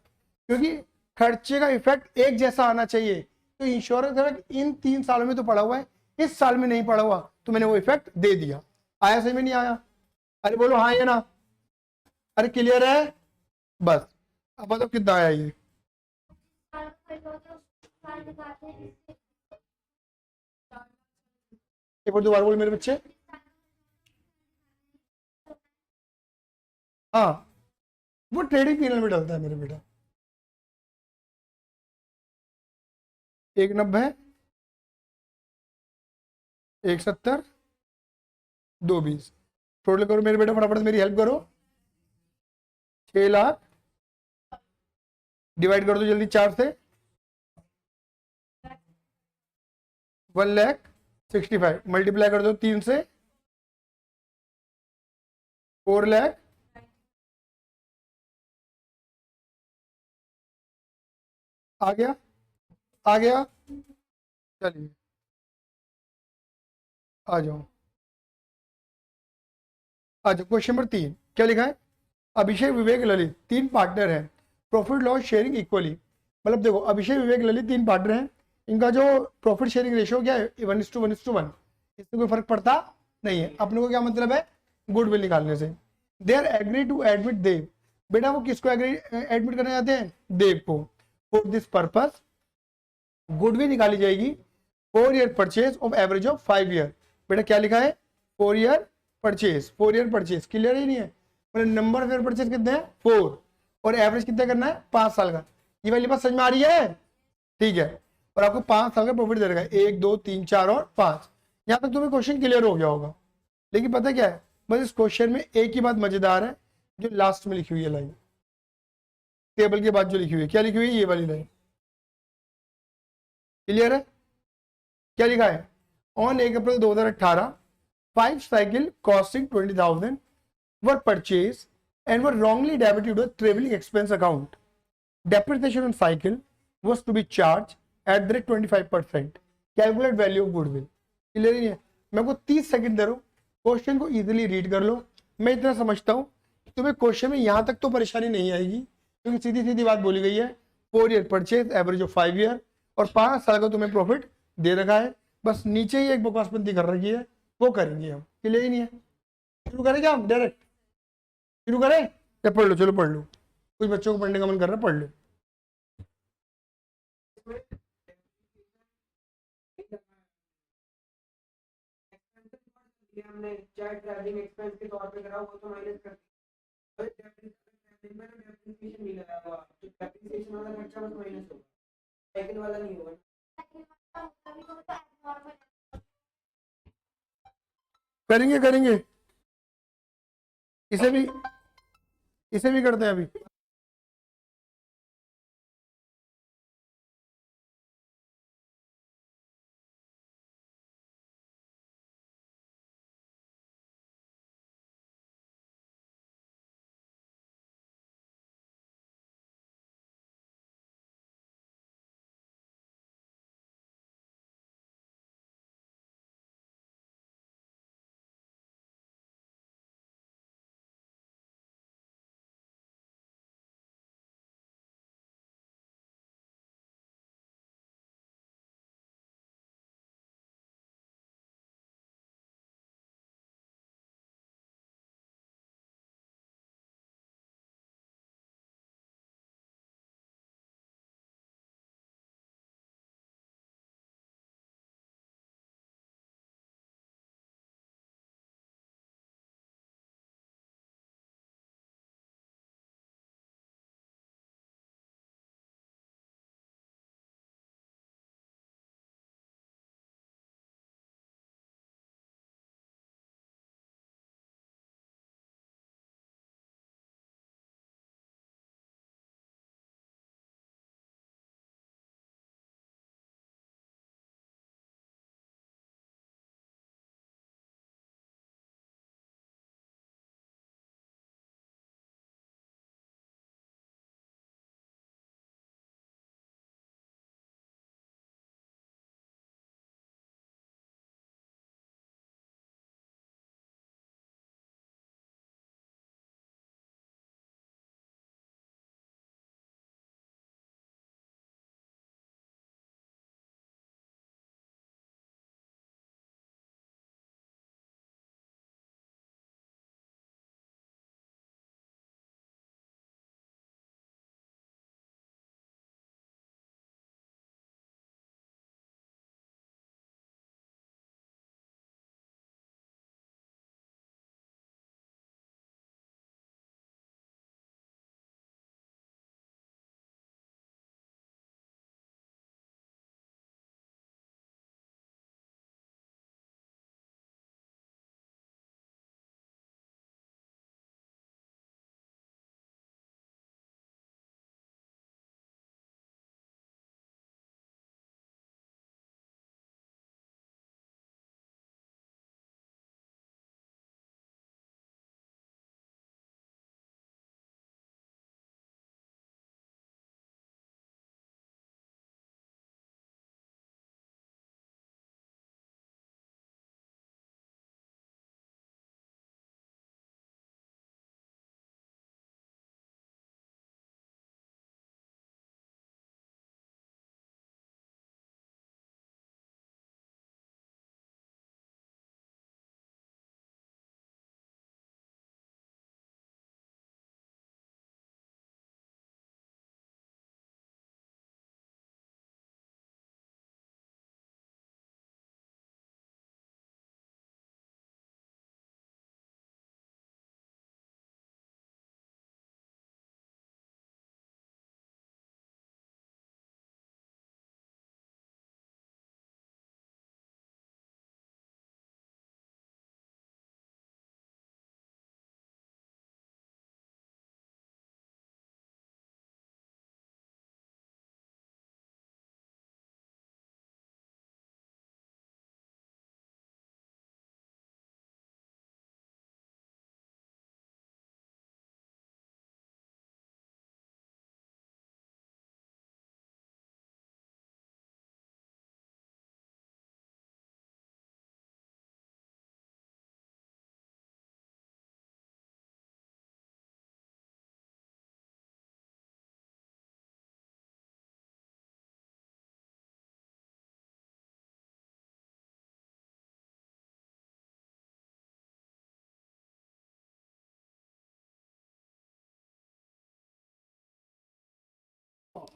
क्योंकि खर्चे का इफेक्ट एक जैसा आना चाहिए, तो इंश्योरेंस इफेक्ट इन 3 सालों में तो पड़ा हुआ है, इस साल में नहीं पड़ा हुआ, तो मैंने वो इफेक्ट दे दिया। आया समझ में नहीं आया? अरे बोलो हाँ या ना, अरे क्लियर है? बस अब बताओ कितना आया ये। एक बार दोबारा बोल मेरे बच्चे। हाँ, वो ट्रेडिंग पीरियड में डलता है मेरे बेटा। 190, 170, 220, टोटल करो मेरे बेटा, फटाफट से मेरी हेल्प करो। 6 लाख डिवाइड कर दो जल्दी 4 से, 1,65,000 मल्टीप्लाई कर दो 3 से, 4 लाख, आ गया, आ गया, चलिए आ जाओ, आ जाओ। क्वेश्चन नंबर 3 क्या लिखा है, अभिषेक विवेक ललित 3 पार्टनर हैं, प्रॉफिट लॉस शेयरिंग इक्वली। मतलब देखो, अभिषेक विवेक ललित 3 पार्टनर हैं, इनका जो प्रॉफिट शेयरिंग रेशियो क्या है, 1:1:1, इससे कोई फर्क पड़ता नहीं है। अपने को क्या मतलब है, गुडविल निकालने से। They are agree to admit Dev, बेटा वो किसको एडमिट करने जाते हैं, देव को। फॉर दिस पर्पस गुडविल निकाली जाएगी 4 year purchase of average of 5 year. बेटा क्या लिखा है, 4 year purchase, 4 year purchase, clear ही नहीं है? मतलब नंबर ऑफ ईयर परचेज कितने हैं, 4, और एवरेज कितना करना है, 5 साल का। ये वाली बात समझ में आ रही है? ठीक है, और आपको 5 साल का प्रॉफिट दे देगा, 1 2 3 4 और 5। यहाँ तक तुम्हें क्वेश्चन क्लियर हो गया होगा। लेकिन पता क्या है, बस इस क्वेश्चन में एक ही बात मजेदार है, जो लास्ट में लिखी हुई है लाइन, टेबल के बाद जो लिखी हुई है, क्या लिखी हुई है, ये वाली लाइन। क्लियर है? क्या लिखा है, on 1 April 2018 5 cycle costing 20,000 were purchase and were wrongly debited to travelling expense account. Depreciation on cycle was to be charged at the rate 25%. Calculate value of goodwill. Clear नहीं है? मैं को 30 second दे रहा हूँ, क्वेश्चन को easily read कर लो. मैं इतना समझता हूँ तुम्हें क्वेश्चन में यहाँ तक तो परेशानी नहीं आएगी, क्योंकि सीधी सीधी बात बोली गई है. 4 year purchase, average of 5 year, और 5 साल का तुम्हें प्रॉफिट दे रखा है. बस नीचे ही एक बकवासबंदी कर रखी है, वो करेंगे हम. क्लियर ही नहीं है? शुरू करें क्या हम डायरेक्ट? शुरू करें या पढ़ लो? चलो पढ़ लो, कुछ बच्चों को पढ़ने का मन कर रहा है, पढ़ लो. हमने चाहे ट्रैवलिंग एक्सपेंस के तौर पे करा वो तो माइनस कर दिया. डेप्रिसिएशन नहीं लगाया हुआ, तो डेप्रिसिएशन वाला खर्चा बस माइनस होगा, साइकिल वाला नहीं होगा. करेंगे करेंगे, इसे भी करते हैं अभी.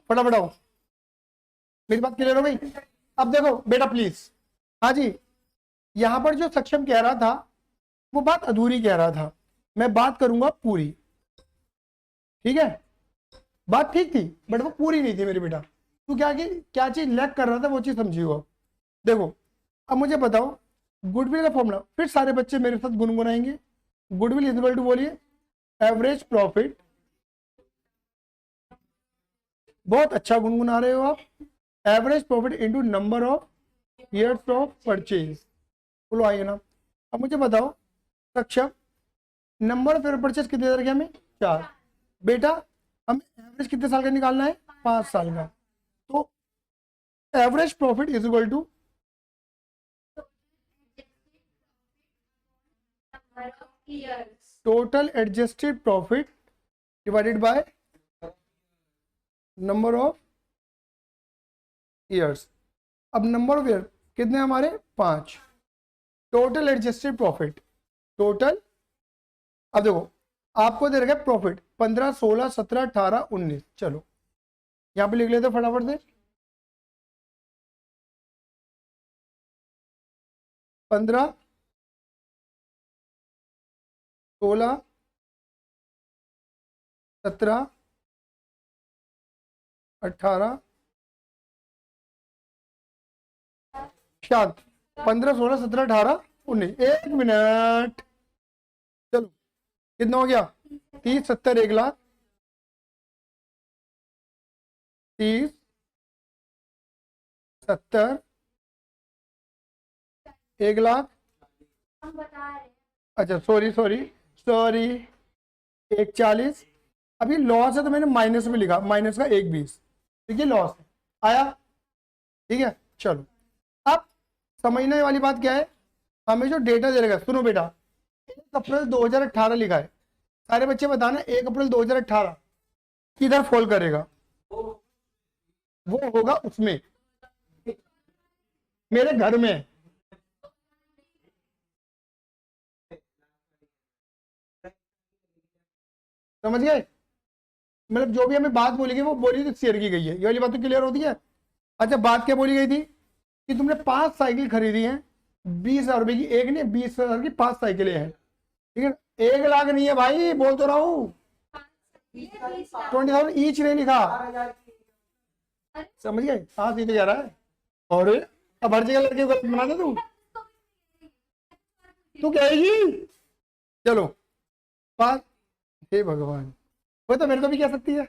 फटाफट आओ, मेरी बात क्लियर हो गई? अब देखो बेटा प्लीज, हाँ जी, यहां पर जो सक्षम कह रहा था वो बात अधूरी कह रहा था, मैं बात करूंगा पूरी, ठीक है? बात ठीक थी बट वो पूरी नहीं थी मेरी बेटा। तू क्या चीज लैक कर रहा था वो चीज समझियो। अब देखो, अब मुझे बताओ गुडविल का फॉर्मूला, फिर सारे बच्चे मेरे साथ गुनगुनाएंगे। गुडविल इज इक्वल टू, बोलिए, एवरेज प्रॉफिट, बहुत अच्छा गुनगुना रहे हो आप, average profit into number of years of purchase, बोलो आइए ना। अब मुझे बताओ सक्षम, नंबर ऑफ ईयर परचेज कितने दे रखे हमें? 4। बेटा हमें एवरेज कितने साल का निकालना है? 5 साल का। तो average profit is equal to total adjusted profit divided by number of years. अब नंबर ऑफ ईयर कितने हमारे? 5। टोटल एडजस्टेड प्रॉफिट, टोटल, अब देखो आपको दे रखा है प्रॉफिट 15, 16, 17, 18, 19। चलो यहां पे लिख लेते फटाफट से, 15, 16, 17, 18, शायद 15, 16, 17, 18, 19। एक मिनट, चलो कितना हो गया? 30, 70, 1 लाख, 30, 70, 1 लाख, अच्छा सॉरी सॉरी सॉरी, 1,40। अभी लॉस है तो मैंने माइनस में लिखा, माइनस का 1,20, ठीक है, लॉस है आया, ठीक है। चलो अब समझने वाली बात क्या है, हमें जो डेटा दे रखा है, सुनो बेटा, 1 अप्रैल 2018 लिखा है, सारे बच्चे बताना 1 अप्रैल 2018 किधर फॉल करेगा? वो होगा उसमें, मेरे घर में। समझ गए? मतलब जो भी हमें बात बोली गई वो बोली तो शेयर की गई है, ये वाली बात तो क्लियर होती है। अच्छा बात क्या बोली गई थी कि तुमने 5 साइकिल खरीदी हैं, 20,000 रुपए की, एक नहीं 20,000 की 5 साइकिलें हैं, ठीक है? 1 लाख नहीं है भाई, बोल तो रहा हूँ, 20,000 ईच नहीं लिखा, समझ गए? हाँ सीधे जा रहा है। और अब हर जगह लड़के को बना दे तू कहेगी। चलो 5, हे भगवान, वो तो मेरे को भी कह सकती है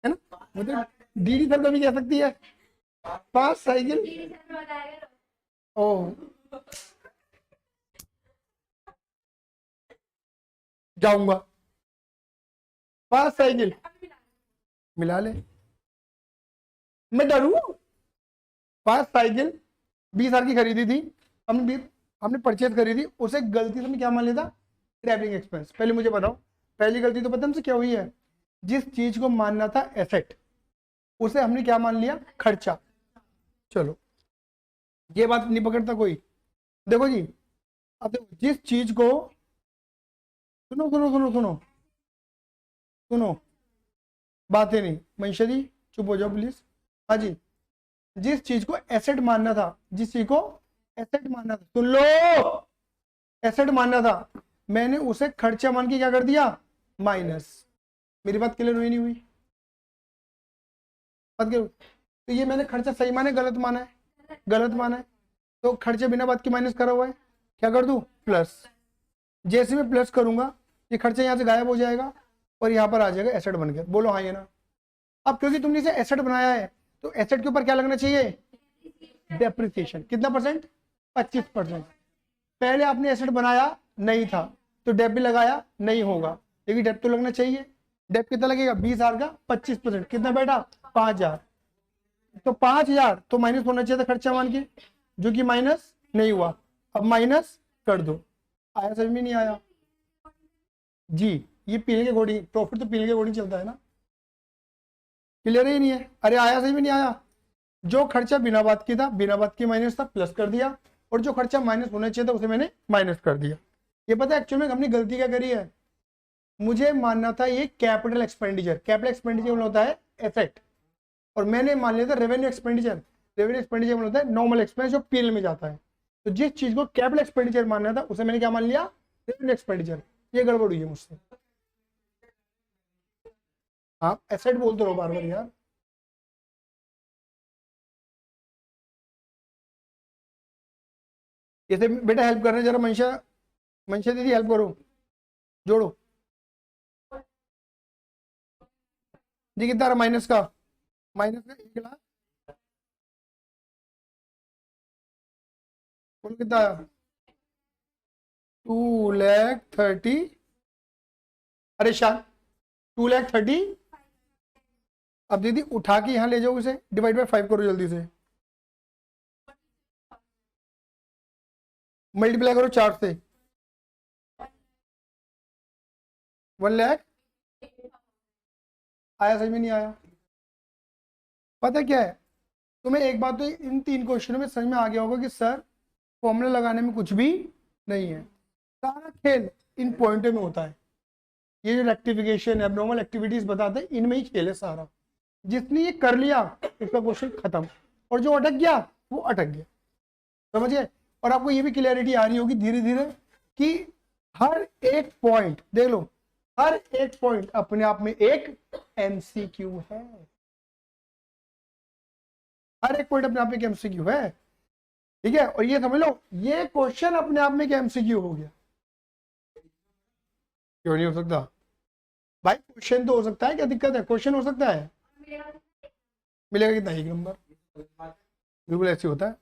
ना, वो तो दीदी सर को भी कह सकती है। 5 साइकिल, ओ जाऊंगा, 5 साइकिल मिला ले, मैं डरू? 5 साइकिल 20,000 की खरीदी थी हमने परचेज करी थी, उसे गलती से मैं क्या मान लेता? Travelling expense. पहले मुझे बताओ, पहली गलती तो पता हमसे क्या हुई है? जिस चीज को मानना था एसेट, उसे हमने क्या मान लिया? खर्चा। चलो ये बात नहीं पकड़ता कोई। देखो जी, अब देखो जिस चीज को, सुनो सुनो सुनो सुनो सुनो, बातें नहीं, मनीषा जी चुप हो जाओ प्लीज। हाँ जी, जिस चीज को एसेट मानना था, जिस चीज को एसेट मानना था, सुन लो, एसेट मानना था, मैंने उसे खर्चा मान के क्या कर दिया? माइनस। मेरी बात क्लियर हुई नहीं हुई? बात क्लियर? तो ये मैंने खर्चा सही माना है गलत माना है? गलत माना है, तो खर्चे बिना बात के माइनस करा हुआ है, क्या कर दूं? प्लस। जैसे मैं प्लस करूंगा ये खर्चा यहाँ से गायब हो जाएगा और यहाँ पर आ जाएगा एसेट बन के। बोलो हाँ या ना? अब क्योंकि तुमने इसे एसेट बनाया है तो एसेट के ऊपर क्या लगना चाहिए? डेप्रिसिएशन। कितना परसेंट? 25%। पहले आपने एसेट बनाया नहीं था तो डेप भी लगाया नहीं होगा, लेकिन डेप तो लगना चाहिए। डेप कितना लगेगा? 20,000 का 25%, कितना बेटा? 5,000। तो 5,000 तो माइनस होना चाहिए था खर्चा मान के, जो कि माइनस नहीं हुआ। अब माइनस कर दो, आया समझ में नहीं आया जी? ये पीने के अकॉर्डिंग, प्रॉफिट तो पीने के अकॉर्डिंग चलता है ना, क्लियर ही नहीं है? अरे आया समझ में नहीं आया? जो खर्चा बिना बात की था, बिना बात की माइनस था, प्लस कर दिया, और जो खर्चा माइनस होना चाहिए था उसे मैंने माइनस कर दिया। ये पता है एक्चुअली में हमने गलती क्या करी है? मुझे मानना था ये कैपिटल एक्सपेंडिचर, कैपिटल एक्सपेंडिचर होता है एसेट, और मैंने मान लिया था रेवेन्यू एक्सपेंडिचर। रेवेन्यू एक्सपेंडिचर मतलब होता है नॉर्मल एक्सपेंस जो पीएल में जाता है। तो जिस चीज को कैपिटल एक्सपेंडिचर मानना था उसे मैंने क्या मान लिया, रेवेन्यू एक्सपेंडिचर। ये गड़बड़ हुई है मुझसे। हाँ एसेट बोलते रहो बार बार यार। जैसे बेटा हेल्प करने जरा, मंशा मंशा दीदी हेल्प करो, जोड़ो जी। कितना रहा माइनस का? माइनस का 1 लाख, बोलो कितना आया? 2,30,000। अरे शान 2,30,000। अब दीदी उठा के यहाँ ले जाओ, इसे डिवाइड बाय 5 करो जल्दी से, मल्टीप्लाई करो 4 से। 1,00,000 आया? समझ में नहीं आया? पता क्या है तुम्हें, एक बात तो इन 3 क्वेश्चनों में समझ में आ गया होगा कि सर फॉर्मूला लगाने में कुछ भी नहीं है, सारा खेल इन पॉइंटों में होता है। ये जो रेक्टिफिकेशन एबनॉर्मल एक्टिविटीज बताते हैं इनमें ही खेल है सारा। जिसने ये कर लिया उसका क्वेश्चन खत्म, और जो अटक गया वो अटक गया। समझिए? और आपको ये भी क्लियरिटी आ रही होगी धीरे धीरे कि हर एक पॉइंट देख लो, हर एक पॉइंट अपने आप में एक एमसीक्यू है। हर एक पॉइंट अपने आप में एक एमसीक्यू है, ठीक है? और ये समझ लो ये क्वेश्चन अपने आप में एक एमसीक्यू हो गया। क्यों नहीं हो सकता भाई? क्वेश्चन तो हो सकता है, क्या दिक्कत है? क्वेश्चन हो सकता है। मिलेगा कितना? 1 नंबर। बिल्कुल ऐसे होता है,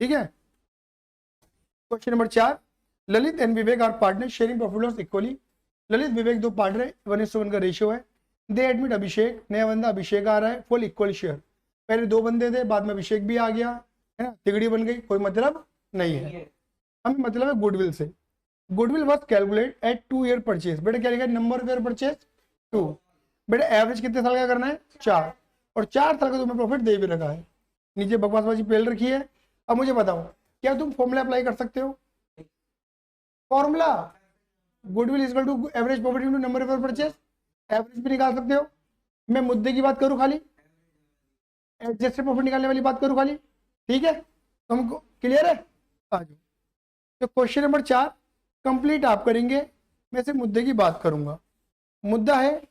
ठीक है? Question number 4, Lalit and Vivek are partner sharing profit loss equally. Lalit Vivek 2 partner है, 1:1 का रेशियो है। दे एडमिट अभिषेक, नया बंदा अभिषेक आ रहा है, फुल इक्वल शेयर। पहले 2 बंदे थे, बाद में अभिषेक भी आ गया है ना, तिगड़ी बन गई। कोई मतलब नहीं है, हमें मतलब है गुडविल से। Goodwill was calculate at 2 year purchase. बेटा क्या लिखा है? Number of year purchase 2। बेटा एवरेज कितने साल का करना है? 4, और 4 साल का तुम्हें प्रॉफिट दे भी रखा है। नीचे बकवासबाजी पेल रखी है। अब मुझे बताओ क्या तुम फॉर्मूला अप्लाई कर सकते हो? Formula goodwill equal to average profit into number of year purchase, average भी निकाल सकते हो। मैं मुद्दे की बात करूं खाली, एडजस्टेड प्रॉफिट निकालने वाली बात करूं खाली, ठीक है? तुमको क्लियर है? आ जाओ। तो क्वेश्चन नंबर 4 कंप्लीट आप करेंगे, मैं सिर्फ मुद्दे की बात करूंगा। मुद्दा है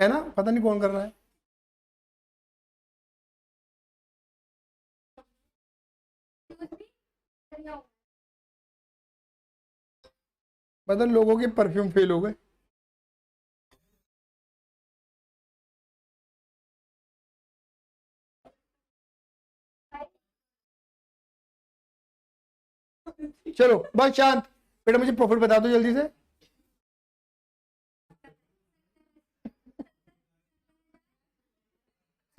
ना? पता नहीं कौन कर रहा है। मतलब लोगों के परफ्यूम फेल हो गए। चलो बस शांत। बेटा मुझे प्रॉफिट बता दो जल्दी से।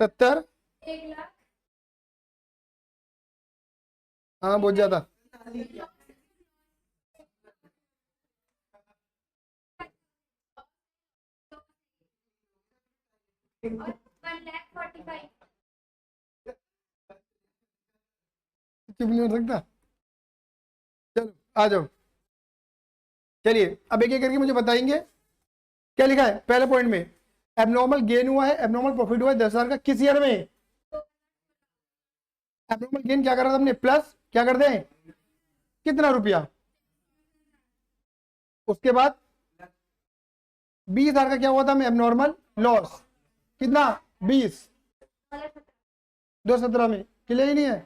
सत्तर। हाँ बहुत ज्यादा। चुप नहीं हो सकता। चलो आ जाओ। चलिए अब एक एक करके मुझे बताएंगे क्या लिखा है। पहले पॉइंट में एबनॉर्मल गेन हुआ है, एबनॉर्मल प्रॉफिट हुआ है 10,000 का। किस ईयर में? एबनॉर्मल गेन क्या कर रहा था हमने? प्लस क्या कर दें? कितना रुपया? उसके बाद 20,000 का क्या हुआ था हमें? Abnormal loss. कितना? 20। 217 में। क्लियर ही नहीं है?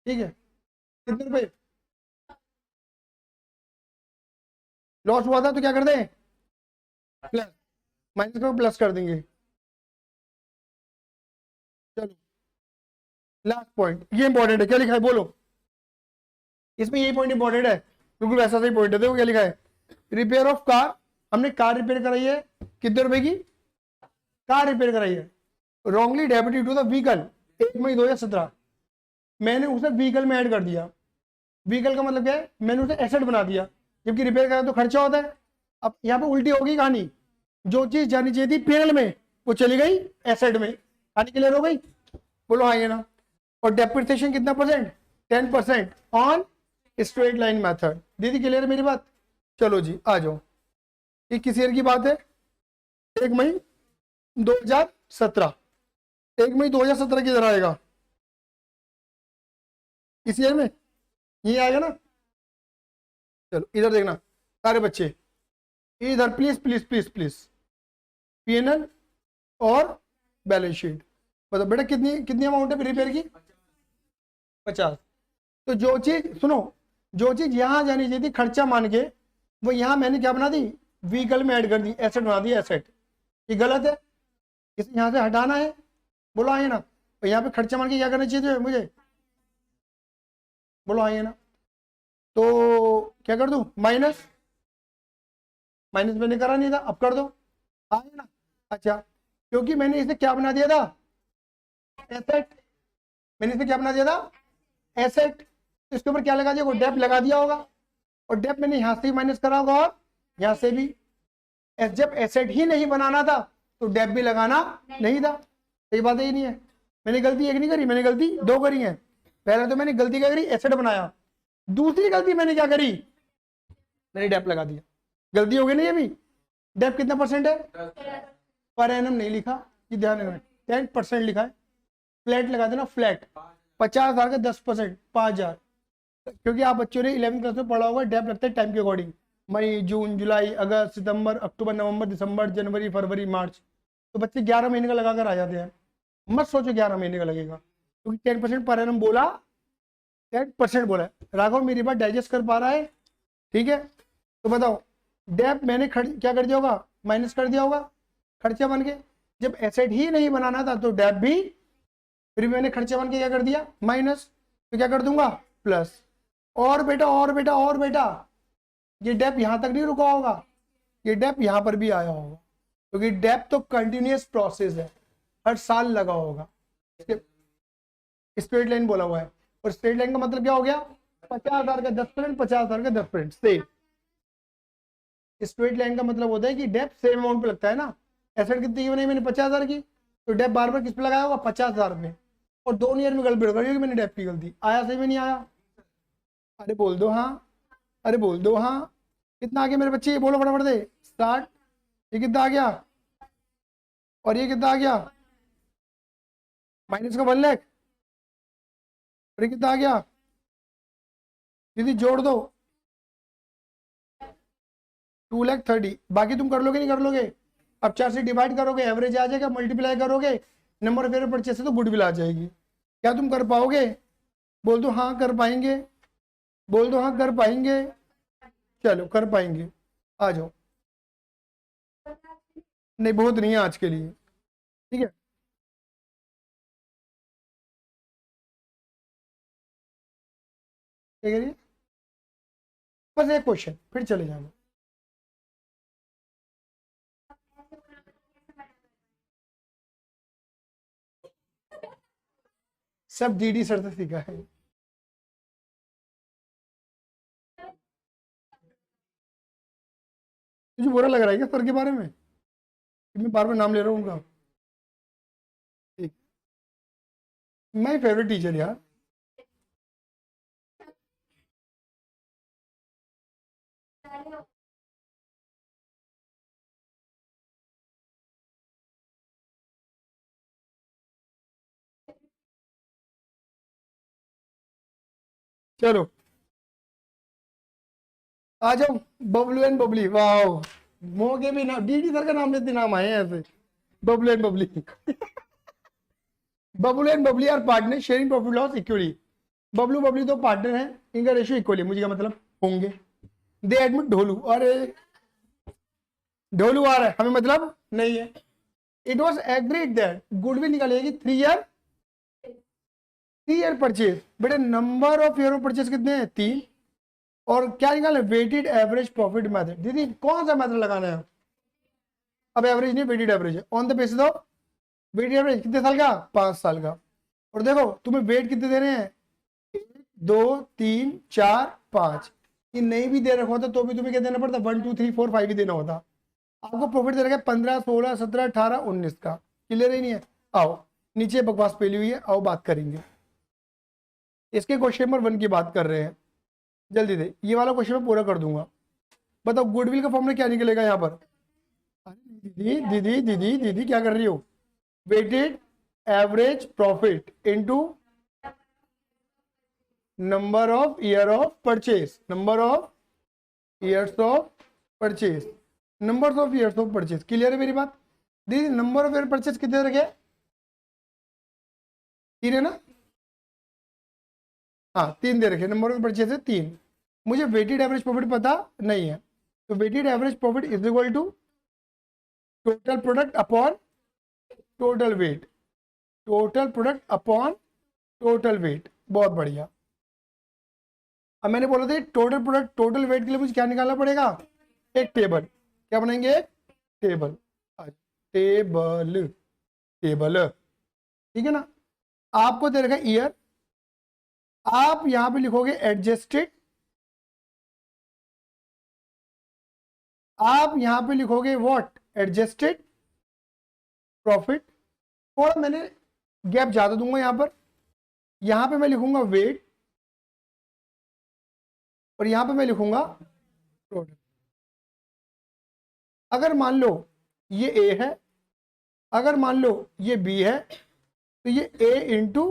ठीक है। कितने रुपए लॉस हुआ था तो क्या कर दें? प्लस। माइनस को प्लस कर देंगे। चलो लास्ट पॉइंट, ये इंपॉर्टेंट है। क्या लिखा है बोलो? इसमें यही पॉइंट इंपॉर्टेंट है, बिल्कुल वैसा सही पॉइंट है। देखो क्या लिखा है। रिपेयर ऑफ कार, हमने कार रिपेयर कराई है। कितने रुपए की कार रिपेयर कराई है? Wrongly debited to the vehicle 1 May 2017। मैंने उसे व्हीकल में ऐड कर दिया। व्हीकल का मतलब क्या है? मैंने उसे एसेट बना दिया, जबकि रिपेयर करा तो खर्चा होता है। अब यहाँ पे उल्टी होगी कहानी, जो चीज जानी चाहिए थी पीएल में वो चली गई एसेट में। कहानी क्लियर हो गई? बोलो हाँ ये ना। और डेप्रिसिएशन कितना percent? 10% on straight line method. दीदी क्लियर है मेरी बात? चलो जी आ जाओ। ये किस ईयर की बात है? 1 मई 2017, 1 मई 2017 किधर आएगा? इस ईयर में ये आएगा ना। चलो इधर देखना सारे बच्चे, इधर please please please please, PNL और बैलेंस शीट। बताओ बेटा कितनी कितनी अमाउंट है रिपेयर की? 50। तो जो चीज सुनो, जो चीज यहां जानी चाहिए थी खर्चा मान के, वो यहां मैंने क्या बना दी? व्हीकल में ऐड कर दी, एसेट बना दी एसेट। ये गलत है, इसे यहां से हटाना है। बोलो आइए ना। तो यहाँ पे खर्चा मान के क्या करना चाहिए मुझे? बोलो आइए ना। तो क्या कर दूं? माइनस, माइनस मैंने करा नहीं था, अब कर दो। आए ना। अच्छा, क्योंकि मैंने इसे क्या बना दिया था? एसेट। मैंने इसे क्या बना दिया था? एसेट। इसके ऊपर क्या लगा दिया? डेप लगा दिया होगा, और डेप मैंने यहां से ही माइनस करा होगा और यहां से भी। जब एसेट ही नहीं बनाना था तो डेप भी लगाना नहीं था। सही बात है, ये नहीं है? मैंने गलती एक नहीं करी, मैंने गलती दो करी है। पहले तो मैंने गलती क्या करी? एसेट बनाया। दूसरी गलती मैंने क्या करी? मैंने डेप लगा दिया। गलती हो गई नहीं? अभी डेप कितना परसेंट है? पर एनम नहीं लिखा, ये ध्यान रखना, 10% लिखा है। फ्लैट लगा देना, फ्लैट 50,000 का 10%, 5,000। क्योंकि आप बच्चों ने 11वीं क्लास में पढ़ा होगा, डेप लगता है टाइम के अकॉर्डिंग। मई, जून, जुलाई, अगस्त, सितंबर, अक्टूबर, नवंबर, दिसंबर, जनवरी, फरवरी, मार्च। तो बच्चे 11 महीने का लगा कर आ जाते हैं। मत सोचो 11 महीने का लगेगा, क्योंकि 10% पर एनम बोला, 10% बोला है। राघव मेरी बात डाइजेस्ट कर पा रहा है? ठीक है, तो बताओ, डेप मैंने क्या कर दिया होगा? माइनस कर दिया होगा खर्चा बन के। जब एसेट ही नहीं बनाना था तो डेप भी, फिर मैंने खर्चा बन के क्या कर दिया? माइनस। तो क्या कर दूंगा? प्लस। और बेटा और बेटा और बेटा, ये डेप यहां तक नहीं रुका होगा, ये डेप यहां पर भी आया होगा, क्योंकि डेप तो कंटिन्यूअस प्रोसेस है, हर साल लगा होगा। स्ट्रेट लाइन बोला हुआ है, और स्ट्रेट लाइन का मतलब क्या हो गया? 50,000 का 10%, 50,000 का 10%, सेम। स्ट्रेट लाइन का मतलब होता है कि डेप सेम अमाउंट पे लगता है ना। एसेट कितनी की बनाई मैंने? 50,000 की, तो डेप बार बार किस पे लगाया होगा? 50,000 पे। और दोनों ईयर में गलती हो गई, मैंने डेप की गलती। आया सही में? नहीं आया? अरे बोल दो हाँ, अरे बोल दो हाँ। कितना आ गया मेरे बच्चे? बोलो फटाफट दे। 60। ये कितना आ गया? और ये कितना आ गया? माइनस का 1 लाख। और ये कितना आ गया? दीदी जोड़ दो, 2,30,000। बाकी तुम कर लोगे नहीं कर लोगे? अब 4 से डिवाइड करोगे, एवरेज आ जाएगा, मल्टीप्लाई करोगे, नंबर ऑफ फेयर परचेस है तो गुडविल आ जाएगी। क्या तुम कर पाओगे? बोल दो हाँ कर पाएंगे, बोल दो हाँ कर पाएंगे। चलो कर पाएंगे, आ जाओ। नहीं बहुत नहीं है आज के लिए, ठीक है। क्या करिए? बस एक क्वेश्चन, फिर चले जाना। सब डीडी सर से सीखा है। मुझे बुरा लग रहा है क्या सर के बारे में कि मैं बार बार नाम ले रहा हूँ उनका? ठीक, माय फेवरेट टीचर यार। चलो आ जाओ, बबलू एंड बबली। वाह, मोह के भी नाम, डीडी सर का नाम लेते नाम आए हैं ऐसे, Bablu and Babli. Bablu and Babli are partner sharing profit loss equally. Bablu Babli तो पार्टनर है, इनका रेशियो इक्वली। मुझे क्या मतलब? होंगे। दे एडमिट ढोलू, अरे ढोलू आ रहा है, हमें मतलब नहीं है। It was agreed that goodwill निकालेगी 3 ईयर परचेज। बेटे number of year of purchase कितने हैं? 3। और क्या निकाले? Weighted average profit method. दीदी कौन सा मेथड लगाना है? अब एवरेज नहीं, वेटेड एवरेज है। On the basis of weighted average कितने साल का? 5 साल का। और देखो तुम्हें वेट कितने दे रहे हैं? 1, 2, 3, 4, 5। ये नहीं भी दे रखा होता तो भी तुम्हें क्या देना पड़ता? 1, 2, 3, 4, 5 ही देना होता। आपको प्रॉफिट दे रखा है 15, 16, 17, 18, 19 का। क्लियर ही नहीं है? आओ नीचे बकवास फैली हुई है, आओ बात करेंगे। इसके क्वेश्चन नंबर 1 की बात कर रहे हैं, जल्दी से। ये वाला क्वेश्चन मैं पूरा कर दूंगा। बताओ गुडविल का फॉर्मूला क्या निकलेगा यहाँ पर? दीदी दीदी दीदी दीदी क्या कर रही हो? Weighted average profit into number of year of purchase, number of years of purchase, number of years of purchase. Clear है मेरी बात? दीदी नंबर ऑफ ईयर परचेज कितने रखे? 3 है ना? हाँ 3 दे रखे, नंबर ऑफ परचेज है 3। मुझे वेटेड एवरेज प्रॉफिट पता नहीं है, तो weighted average profit is equal to total product upon total weight, total product upon total weight. बहुत बढ़िया। अब मैंने बोला था टोटल प्रोडक्ट टोटल वेट के लिए मुझे क्या निकालना पड़ेगा? एक टेबल। क्या बनाएंगे? टेबल। टेबल, टेबल, ठीक है ना? आपको दे रखा ईयर, आप यहां पे लिखोगे एडजस्टेड, आप यहां पे लिखोगे व्हाट? Adjusted profit. थोड़ा मैंने गैप ज्यादा दूंगा यहां पे मैं लिखूंगा वेट, और यहां पे मैं लिखूंगा प्रोडक्ट। अगर मान लो ये ए है, अगर मान लो ये बी है, तो ये ए इंटू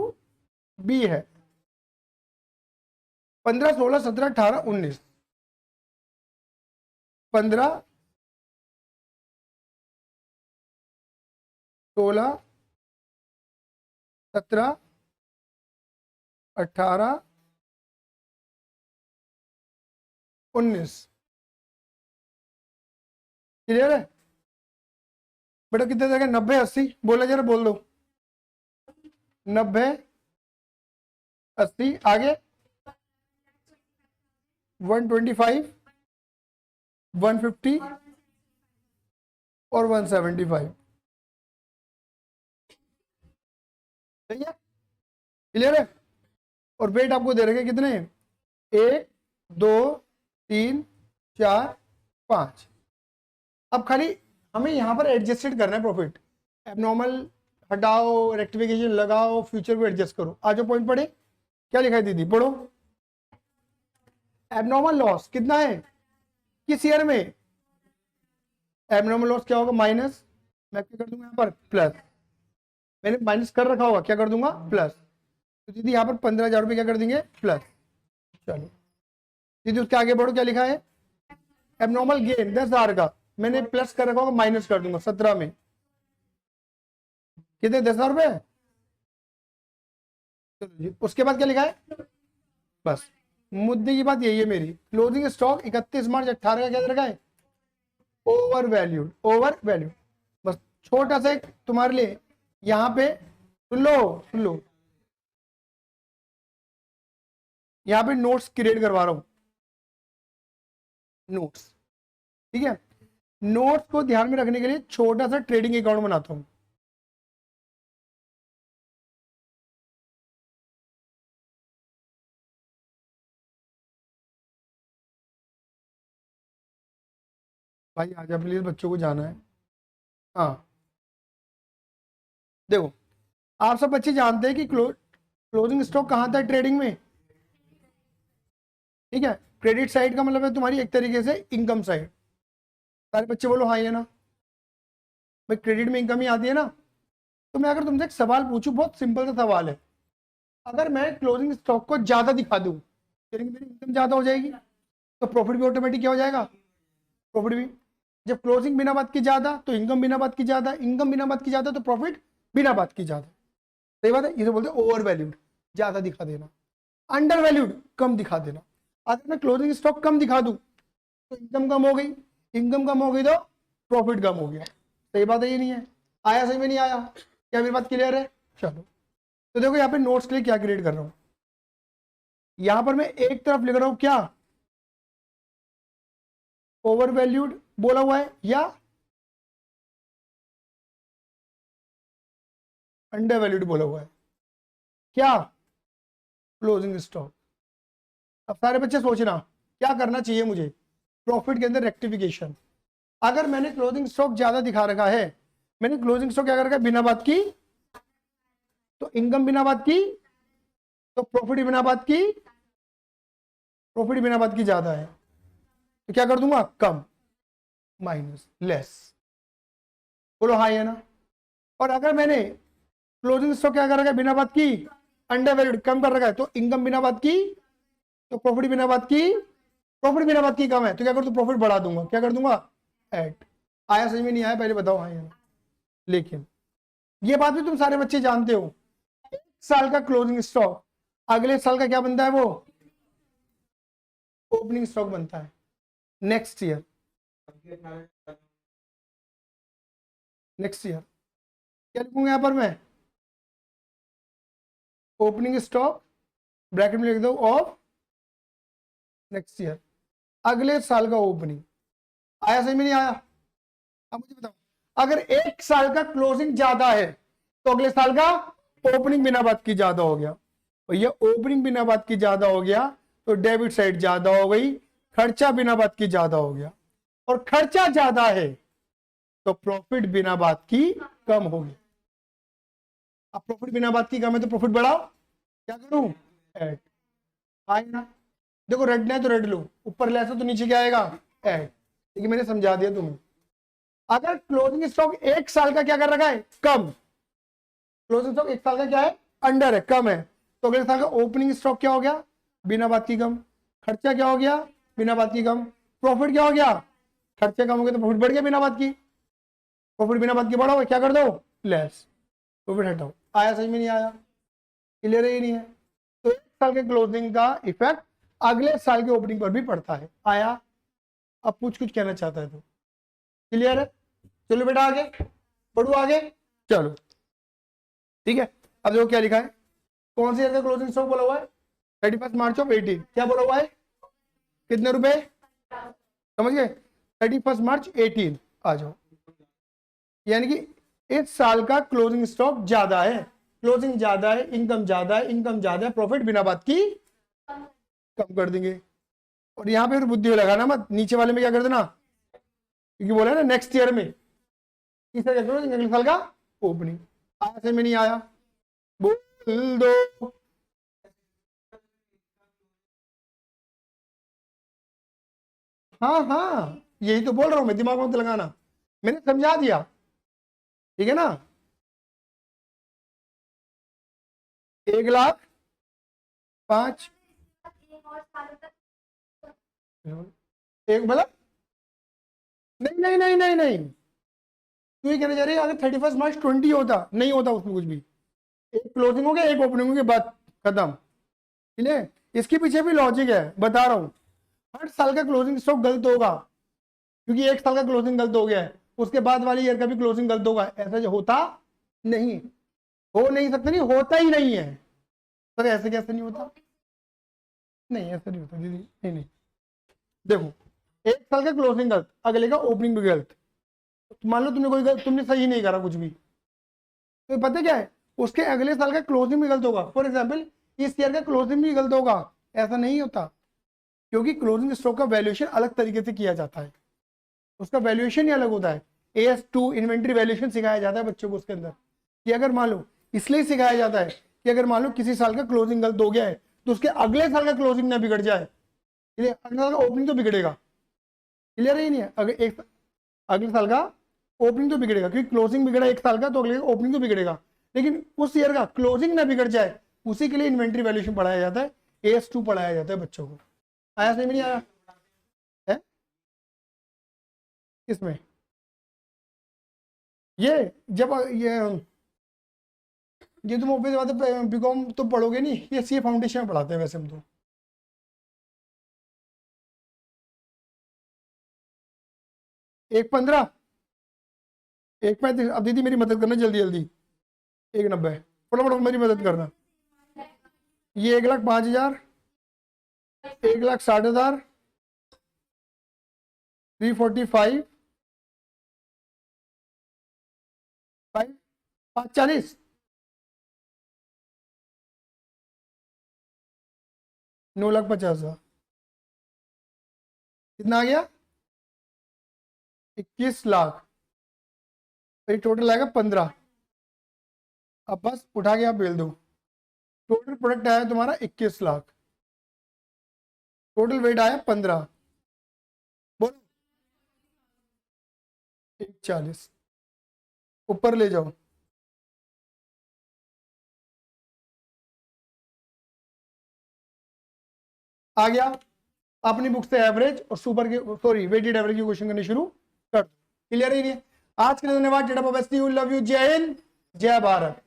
बी है। 15, 16, 17, 18, 19, 15, 16, 17, 18, 19। क्लियर है बेटा? कितने देगा? 90, 80 बोला जरा, बोल दो। 90, 80, आगे 125, 150 और 175। सही है? क्लियर है? और वेट आपको दे रखे कितने? 1, 2, 3, 4, 5। अब खाली हमें यहां पर एडजस्टेड करना है प्रॉफिट। एबनॉर्मल हटाओ, रेक्टिफिकेशन लगाओ, फ्यूचर को एडजस्ट करो। आज पॉइंट पढ़े, क्या लिखा है दीदी? पढ़ो। एबनॉर्मल लॉस कितना है किस ईयर में? एबनॉर्मल लॉस क्या होगा? माइनस, मैं क्या कर दूंगा यहाँ पर? प्लस। मैंने माइनस कर रखा होगा, क्या कर दूंगा? प्लस। तो दीदी यहाँ पर 15,000 रुपये क्या कर देंगे? प्लस। चलो दीदी उसके आगे बढ़ो, क्या लिखा है? एबनॉर्मल गेन 10,000 का, मैंने प्लस कर रखा होगा, माइनस कर दूंगा 17 में। कितने? 10,000 रुपये। चलो जी, उसके बाद क्या लिखा है? बस मुद्दे की बात यही है मेरी। क्लोजिंग स्टॉक 31 मार्च 18 का क्या दे रखा है? Over valued, over valued. बस छोटा सा एक तुम्हारे लिए यहां पे सुन लो, सुन लो, यहां पे नोट्स क्रिएट करवा रहा हूं, नोट्स, ठीक है? नोट्स को ध्यान में रखने के लिए छोटा सा ट्रेडिंग अकाउंट बनाता हूं। भाई आजा प्लीज, बच्चों को जाना है। हाँ देखो, आप सब बच्चे जानते हैं कि क्लोजिंग स्टॉक कहां था ट्रेडिंग में? ठीक है, क्रेडिट साइड का मतलब है तुम्हारी एक तरीके से इनकम साइड। सारे बच्चे बोलो हाँ, ये ना भाई, क्रेडिट में इनकम ही आती है ना। तो मैं अगर तुमसे एक सवाल पूछूं, बहुत सिंपल सा सवाल है, अगर मैं क्लोजिंग स्टॉक को ज्यादा दिखा दूं, तो मेरी इनकम ज्यादा हो जाएगी, तो प्रॉफिट भी ऑटोमेटिक क्या हो जाएगा? प्रॉफिट भी। जब क्लोजिंग बिना बात की ज्यादा, तो इनकम बिना बात की ज्यादा, इनकम बिना बात की ज्यादा, तो प्रॉफिट बिना बात की ज्यादा। सही बात है? इसे बोलते हैं ओवर वैल्यूड, ज्यादा दिखा देना। अंडर वैल्यूड, कम दिखा देना। अगर मैं क्लोजिंग स्टॉक कम दिखा दूं, तो इनकम कम हो गई, इनकम कम हो गई तो प्रॉफिट कम हो गया। सही बात है ये नहीं है? आया सही में? नहीं आया? क्या मेरी बात क्लियर है? चलो तो देखो यहाँ पे नोट्स के लिए क्या क्रिएट कर रहा हूं। यहां पर मैं एक तरफ लिख रहा हूं क्या? ओवर वैल्यूड बोला हुआ है, या अंडर वैल्यूड बोला हुआ है? क्या? Closing stock. अब सारे बच्चे सोचना क्या करना चाहिए मुझे प्रॉफिट के अंदर? रेक्टिफिकेशन। अगर मैंने क्लोजिंग स्टॉक ज्यादा दिखा रखा है, मैंने क्लोजिंग स्टॉक क्या कर रखा है? बिना बात की, तो इनकम बिना बात की, तो प्रॉफिट बिना बात की, प्रॉफिट बिना बात की ज्यादा है, तो क्या कर दूंगा? कम, माइनस, लेस। बोलो हाँ या ना। और अगर मैंने क्लोजिंग स्टॉक क्या कर रखा है, बिना बात की अंडर वैल्यूड कम कर रखा है, तो इनकम बिना बात की, तो प्रॉफिट बिना बात की, प्रॉफिट बिना बात की कम है, तो क्या कर, तो प्रॉफिट बढ़ा दूंगा, क्या कर दूंगा, ऐड। आया समझ में नहीं आया, पहले बताओ हाँ या ना। लेकिन ये बात भी तुम सारे बच्चे जानते हो, एक साल का क्लोजिंग स्टॉक अगले साल का क्या बनता है, वो ओपनिंग स्टॉक बनता है नेक्स्ट ईयर। नेक्स्ट ईयर क्या लिखूंगा यहां पर मैं, ओपनिंग स्टॉक ब्रैकेट में लिख दो ऑफ नेक्स्ट ईयर, अगले साल का ओपनिंग। आया समझ में नहीं आया। अब मुझे बताओ, अगर एक साल का क्लोजिंग ज्यादा है तो अगले साल का ओपनिंग बिना बात की ज्यादा हो गया, और ये ओपनिंग बिना बात की ज्यादा हो गया तो डेबिट साइड ज्यादा हो गई, खर्चा बिना बात की ज्यादा हो गया, और खर्चा ज्यादा है तो प्रॉफिट बिना बात की कम होगी। अब प्रॉफिट बिना बात की कम है तो प्रॉफिट बढ़ाओ, क्या करूं, ऐड। आए ना, देखो रटना है तो रट लो, ऊपर ले तो नीचे क्या आएगा, ऐड। लेकिन मैंने समझा दिया तुम्हें। अगर क्लोजिंग स्टॉक एक साल का क्या कर रखा है, कम, क्लोजिंग स्टॉक एक साल का क्या है, अंडर है, कम है, तो अगले साल का ओपनिंग स्टॉक क्या हो गया, बिना बात की कम, खर्चा क्या हो गया, बिना बात की कम, प्रॉफिट क्या हो गया, खर्चे कम हो गए तो प्रॉफिट बढ़ गया बिना बात की, प्रॉफिट बिना बात की बढ़ाओ, क्या कर दो, लेस, प्रॉफिट हटाओ। आया समझ में नहीं आया, क्लियर ही नहीं है। तो एक साल के क्लोजिंग का इफेक्ट अगले साल के ओपनिंग पर भी पड़ता है। आया, अब कुछ कहना चाहता है तो क्लियर है। चलो बेटा आगे बढ़ो, आगे चलो, ठीक है। अब देखो क्या लिखा है, कौन से ईयर का क्लोजिंग स्टॉक बोला हुआ है, 31 मार्च ऑफ 18, क्या बोला हुआ है, कितने रुपए, समझ गए, 31 मार्च 18। आ जाओ, यानी कि इस साल का क्लोजिंग स्टॉक ज्यादा है, क्लोजिंग ज्यादा है, इनकम ज्यादा है, इनकम ज्यादा है, प्रॉफिट बिना बात की कम कर देंगे। और यहां पे फिर बुद्धि लगाना मत, नीचे वाले में क्या कर देना, क्योंकि बोला है ना नेक्स्ट ईयर में, तीसरा क्या करो, अगले साल का ओपनिंग। आया से में नहीं आया, बोल दो। हाँ हाँ, यही तो बोल रहा हूं मैं, दिमाग मत लगाना, मैंने समझा दिया, ठीक है ना। 1,05,000 एक मतलब, नहीं नहीं नहीं नहीं नहीं, तू ये कहना चाह रही है अगर 31 मार्च 20 होता, नहीं होता उसमें कुछ भी, एक क्लोजिंग हो गया, एक ओपनिंग हो गया, बात खत्म, ठीक है। इसके पीछे भी लॉजिक है, बता रहा हूं। हर साल का क्लोजिंग स्टॉक गलत होगा, क्योंकि एक साल का क्लोजिंग गलत हो गया है, उसके बाद वाले ईयर का भी क्लोजिंग गलत होगा, ऐसा जो होता नहीं, हो नहीं सकता, नहीं होता ही नहीं है सर, ऐसे कैसे नहीं होता, नहीं ऐसा नहीं होता दीदी, नहीं नहीं। देखो, एक साल का क्लोजिंग गलत, अगले का ओपनिंग भी गलत, मान लो तुमने कोई गलत, तुमने सही नहीं करा कुछ भी, तो पता क्या है, उसके अगले साल का क्लोजिंग भी गलत होगा, फॉर एग्जाम्पल इस ईयर का क्लोजिंग भी गलत होगा, ऐसा नहीं होता, क्योंकि क्लोजिंग स्टॉक का वैल्यूएशन अलग तरीके से किया जाता है, उसका वैल्यूएशन ही अलग होता है। AS2 इन्वेंट्री वैल्यूएशन सिखाया जाता है बच्चों को उसके अंदर, कि अगर मान लो, इसलिए सिखाया जाता है कि अगर मान लो किसी साल का क्लोजिंग गलत हो गया है तो उसके अगले साल का क्लोजिंग ना बिगड़ जाए, इसलिए अगले साल का ओपनिंग तो बिगड़ेगा, क्लियर ही नहीं है, अगर एक अगले साल का ओपनिंग तो बिगड़ेगा, क्योंकि क्लोजिंग बिगड़ा एक साल का तो अगले ओपनिंग तो बिगड़ेगा, लेकिन उस ईयर का क्लोजिंग ना बिगड़ जाए उसी के लिए इन्वेंट्री वैल्यूएशन पढ़ाया जाता है, AS2 पढ़ाया जाता है बच्चों को। आया समझ में नहीं आया है, किसमें, ये जब ये तुम ऑब्वियस बात है बीकॉम तो पढ़ोगे नहीं, ये सीए फाउंडेशन में पढ़ाते हैं वैसे हम तो। 1,15, 1,35, अब दीदी मेरी मदद करना जल्दी जल्दी, 1,90, फटाफट मेरी मदद करना, ये 1,05,000, 1,60,000, 345, 540, 9,50,000, कितना आ गया, 21 लाख, तो टोटल आएगा 15। अब बस उठा के आप बेल दो, टोटल प्रोडक्ट आया तुम्हारा 21 लाख, टोटल वेट आया 15, बोलो 140, ऊपर ले जाओ। आ गया। अपनी बुक से एवरेज और सुपर के सॉरी वेटेड एवरेज के क्वेश्चन करने शुरू कर दो। क्लियर है? आज के लिए धन्यवाद। जेडा बेस्ट यू, लव यू, जय हिंद, जय भारत।